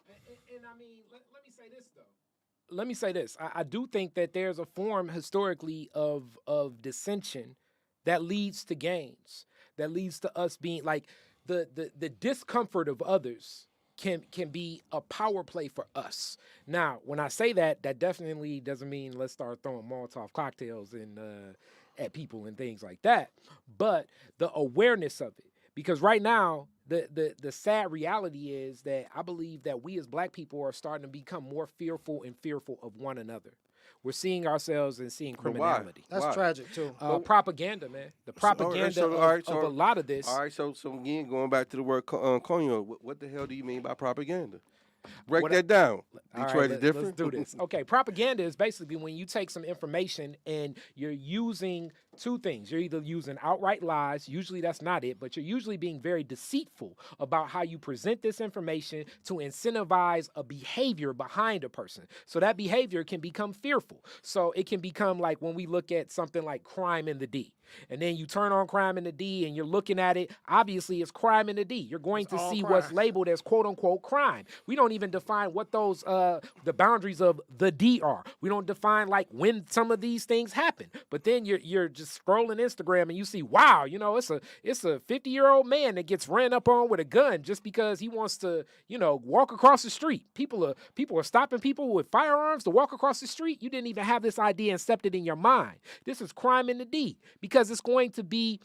And I mean, let me say this, though. Let me say this. I do think that there's a form historically of dissension that leads to gains, that leads to us being like the discomfort of others can be a power play for us. Now, when I say that, that definitely doesn't mean let's start throwing Molotov cocktails at people and things like that. But the awareness of it, because right now, the sad reality is that I believe that we as black people are starting to become more fearful of one another. We're seeing ourselves and seeing criminality. That's tragic too. Propaganda, man. The propaganda of a lot of this. All right, so again, going back to the word colonial, what the hell do you mean by propaganda? Break that down. Detroit is different. Let's do this. Okay, propaganda is basically when you take some information and you're using two things. You're either using outright lies, usually that's not it, but you're usually being very deceitful about how you present this information to incentivize a behavior behind a person. So that behavior can become fearful. So it can become like when we look at something like crime in the D. And then you turn on crime in the D and you're looking at it. Obviously, it's crime in the D. You're going It's to all see what's crime. labeled as quote unquote crime. We don't even define what those the boundaries of the D are. We don't define like when some of these things happen. But then you're just scrolling Instagram and you see, wow, you know, it's a 50-year-old man that gets ran up on with a gun just because he wants to, you know, walk across the street. People are stopping people with firearms to walk across the street. You didn't even have this idea incepted in your mind. This is crime in the D because it's going to be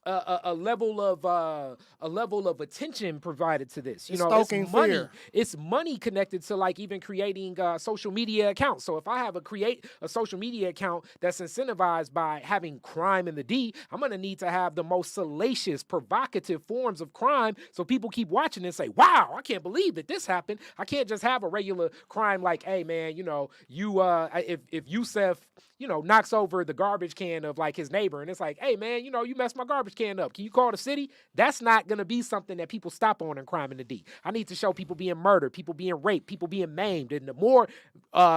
a level of attention provided to this. You It's know, stoking it's money. fear. It's money connected to like even creating social media accounts. So if I have create a social media account that's incentivized by having crime in the D, I'm gonna need to have the most salacious, provocative forms of crime, so people keep watching and say, "Wow, I can't believe that this happened." I can't just have a regular crime like, "Hey man, you know, you if Yusef, you know, knocks over the garbage can of like his neighbor, and it's like, hey man, you know, you messed my garbage can up. Can you call the city?" That's not gonna be something that people stop on in crime in the D. I need to show people being murdered, people being raped, people being maimed, and the more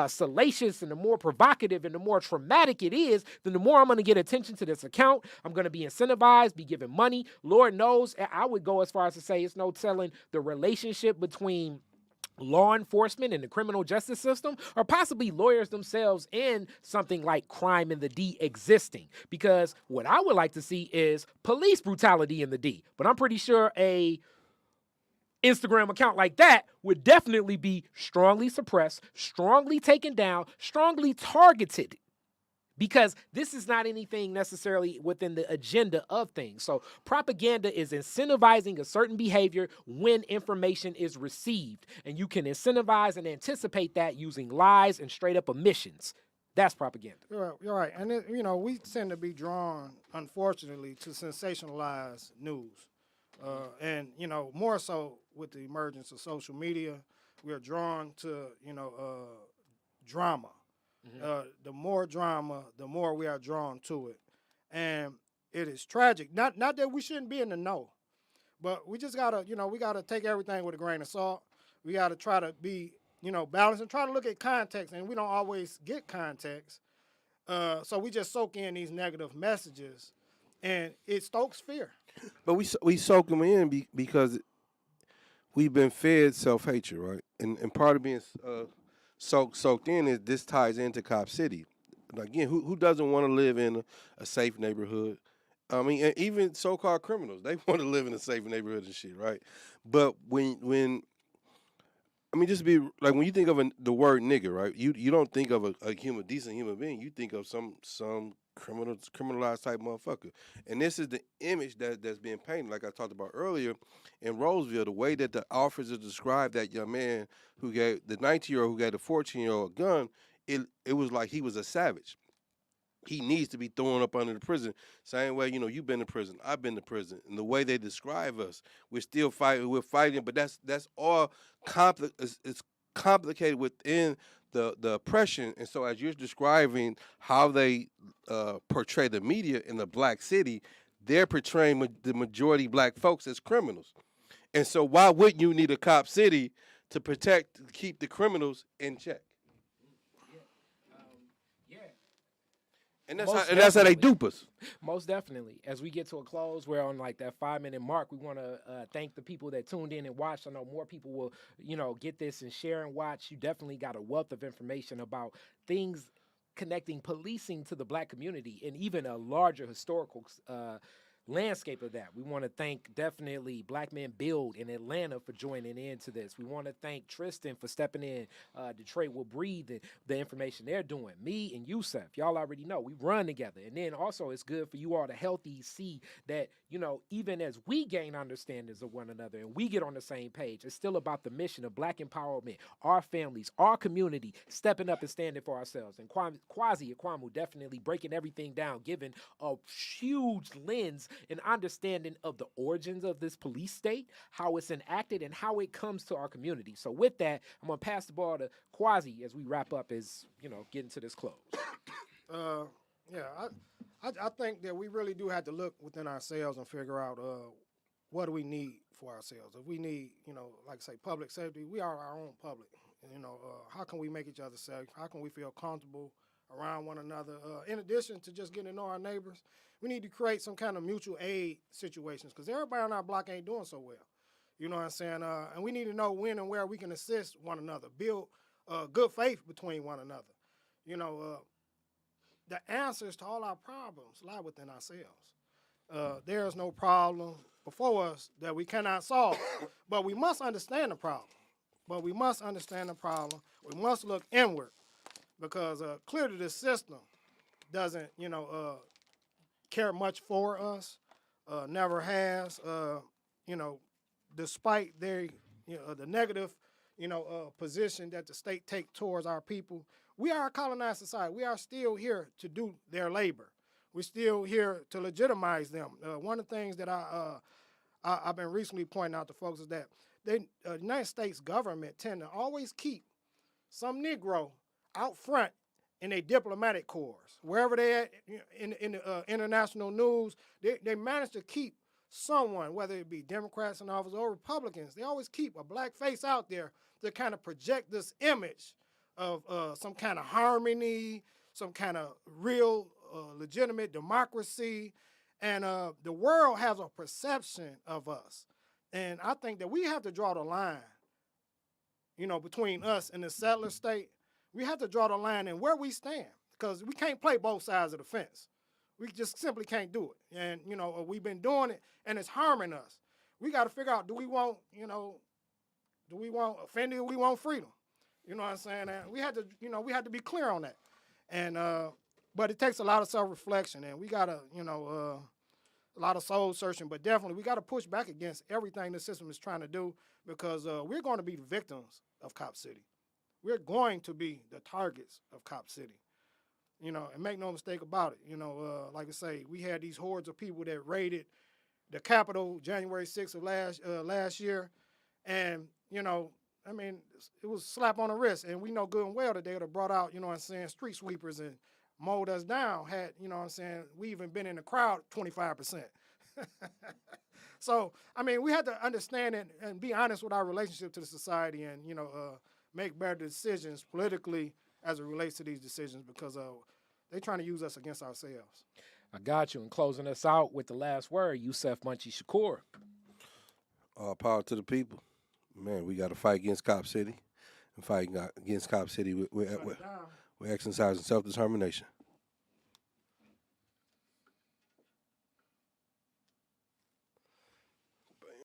salacious and the more provocative and the more traumatic it is, then the more I'm gonna get attention to this account. I'm gonna be incentivized, be given money. Lord knows, I would go as far as to say it's no telling the relationship between law enforcement and the criminal justice system, or possibly lawyers themselves in something like crime in the D existing. Because what I would like to see is police brutality in the D. But I'm pretty sure a Instagram account like that would definitely be strongly suppressed, strongly taken down, strongly targeted. Because this is not anything necessarily within the agenda of things. So propaganda is incentivizing a certain behavior when information is received. And you can incentivize and anticipate that using lies and straight up omissions. That's propaganda. You're right. And, you know, we tend to be drawn, unfortunately, to sensationalized news. And, you know, more so with the emergence of social media, we're drawn to, you know, drama. The more drama, the more we are drawn to it. And it is tragic. Not that we shouldn't be in the know, but we just gotta, you know, we gotta take everything with a grain of salt. We gotta try to be, you know, balanced and try to look at context, and we don't always get context. So we just soak in these negative messages, and it stokes fear. But we soak them in because we've been fed self-hatred, right? And part of being soaked in is this ties into Cop City. Again, who doesn't want to live in a safe neighborhood? I mean, and even so-called criminals, they want to live in a safe neighborhood and shit, right? But when I mean, just be like when you think of the word nigga, right? You don't think of a decent human being. You think of some criminalized type motherfucker. And this is the image that's being painted, like I talked about earlier in Roseville. The way that the officers described that young man who gave the 19-year-old who gave the 14-year-old a gun, it was like he was a savage. He needs to be thrown up under the prison. Same way, you know, you've been to prison, I've been to prison. And the way they describe us, we're still fighting, but that's all it's complicated within the oppression. And so as you're describing how they portray the media in the black city, they're portraying the majority black folks as criminals. And so why wouldn't you need a cop city to keep the criminals in check? And that's how they dupe us. Most definitely. As we get to a close, we're on like that 5-minute mark. We want to thank the people that tuned in and watched. I know more people will, you know, get this and share and watch. You definitely got a wealth of information about things connecting policing to the black community and even a larger historical landscape of that. We want to thank definitely Black Men Build in Atlanta for joining into this. We want to thank Tristan for stepping in. Detroit Will Breathe and the information they're doing. Me and Yusef, y'all already know we run together. And then also it's good for you all to healthy see that, you know, even as we gain understandings of one another and we get on the same page, it's still about the mission of black empowerment, our families, our community, stepping up and standing for ourselves. And Kwasi Akwamu definitely breaking everything down, giving a huge lens an understanding of the origins of this police state, how it's enacted, and how it comes to our community. So with that, I'm going to pass the ball to Kwasi as we wrap up as, you know, getting to this close. Yeah, I think that we really do have to look within ourselves and figure out what do we need for ourselves. If we need, like I say, public safety, we are our own public. How can we make each other safe? How can we feel comfortable around one another? In addition to just getting to know our neighbors, we need to create some kind of mutual aid situations because everybody on our block ain't doing so well. You know what I'm saying? And we need to know when and where we can assist one another, build good faith between one another. The answers to all our problems lie within ourselves. There is no problem before us that we cannot solve, but we must understand the problem. We must look inward because clearly the system doesn't, care much for us. Never has. Despite their, the negative, position that the state take towards our people, we are a colonized society. We are still here to do their labor. We're still here to legitimize them. One of the things that I've been recently pointing out to folks is that the United States government tend to always keep some Negro out front in their diplomatic corps. Wherever they're at in the international news, they manage to keep someone, whether it be Democrats in office or Republicans, they always keep a black face out there to kind of project this image of some kind of harmony, some kind of real legitimate democracy. And the world has a perception of us. And I think that we have to draw the line, between us and the settler state. We have to draw the line in where we stand because we can't play both sides of the fence. We just simply can't do it. And, we've been doing it and it's harming us. We got to figure out, do we want offended or we want freedom? You know what I'm saying? And we had to be clear on that. And, but it takes a lot of self-reflection and we got to, a lot of soul searching, but definitely we got to push back against everything the system is trying to do because we're going to be the victims of Cop City. We're going to be the targets of Cop City. And make no mistake about it. Like I say, we had these hordes of people that raided the Capitol January 6th of last year. And, it was a slap on the wrist. And we know good and well that they would have brought out, street sweepers and mowed us down. Had, we even been in the crowd 25%. So, we had to understand and be honest with our relationship to the society and, make better decisions politically as it relates to these decisions because they're trying to use us against ourselves. I got you. And closing us out with the last word, Yusef Munchie Shakur. Power to the people. Man, we got to fight against Cop City. And fighting against Cop City, we're exercising self-determination.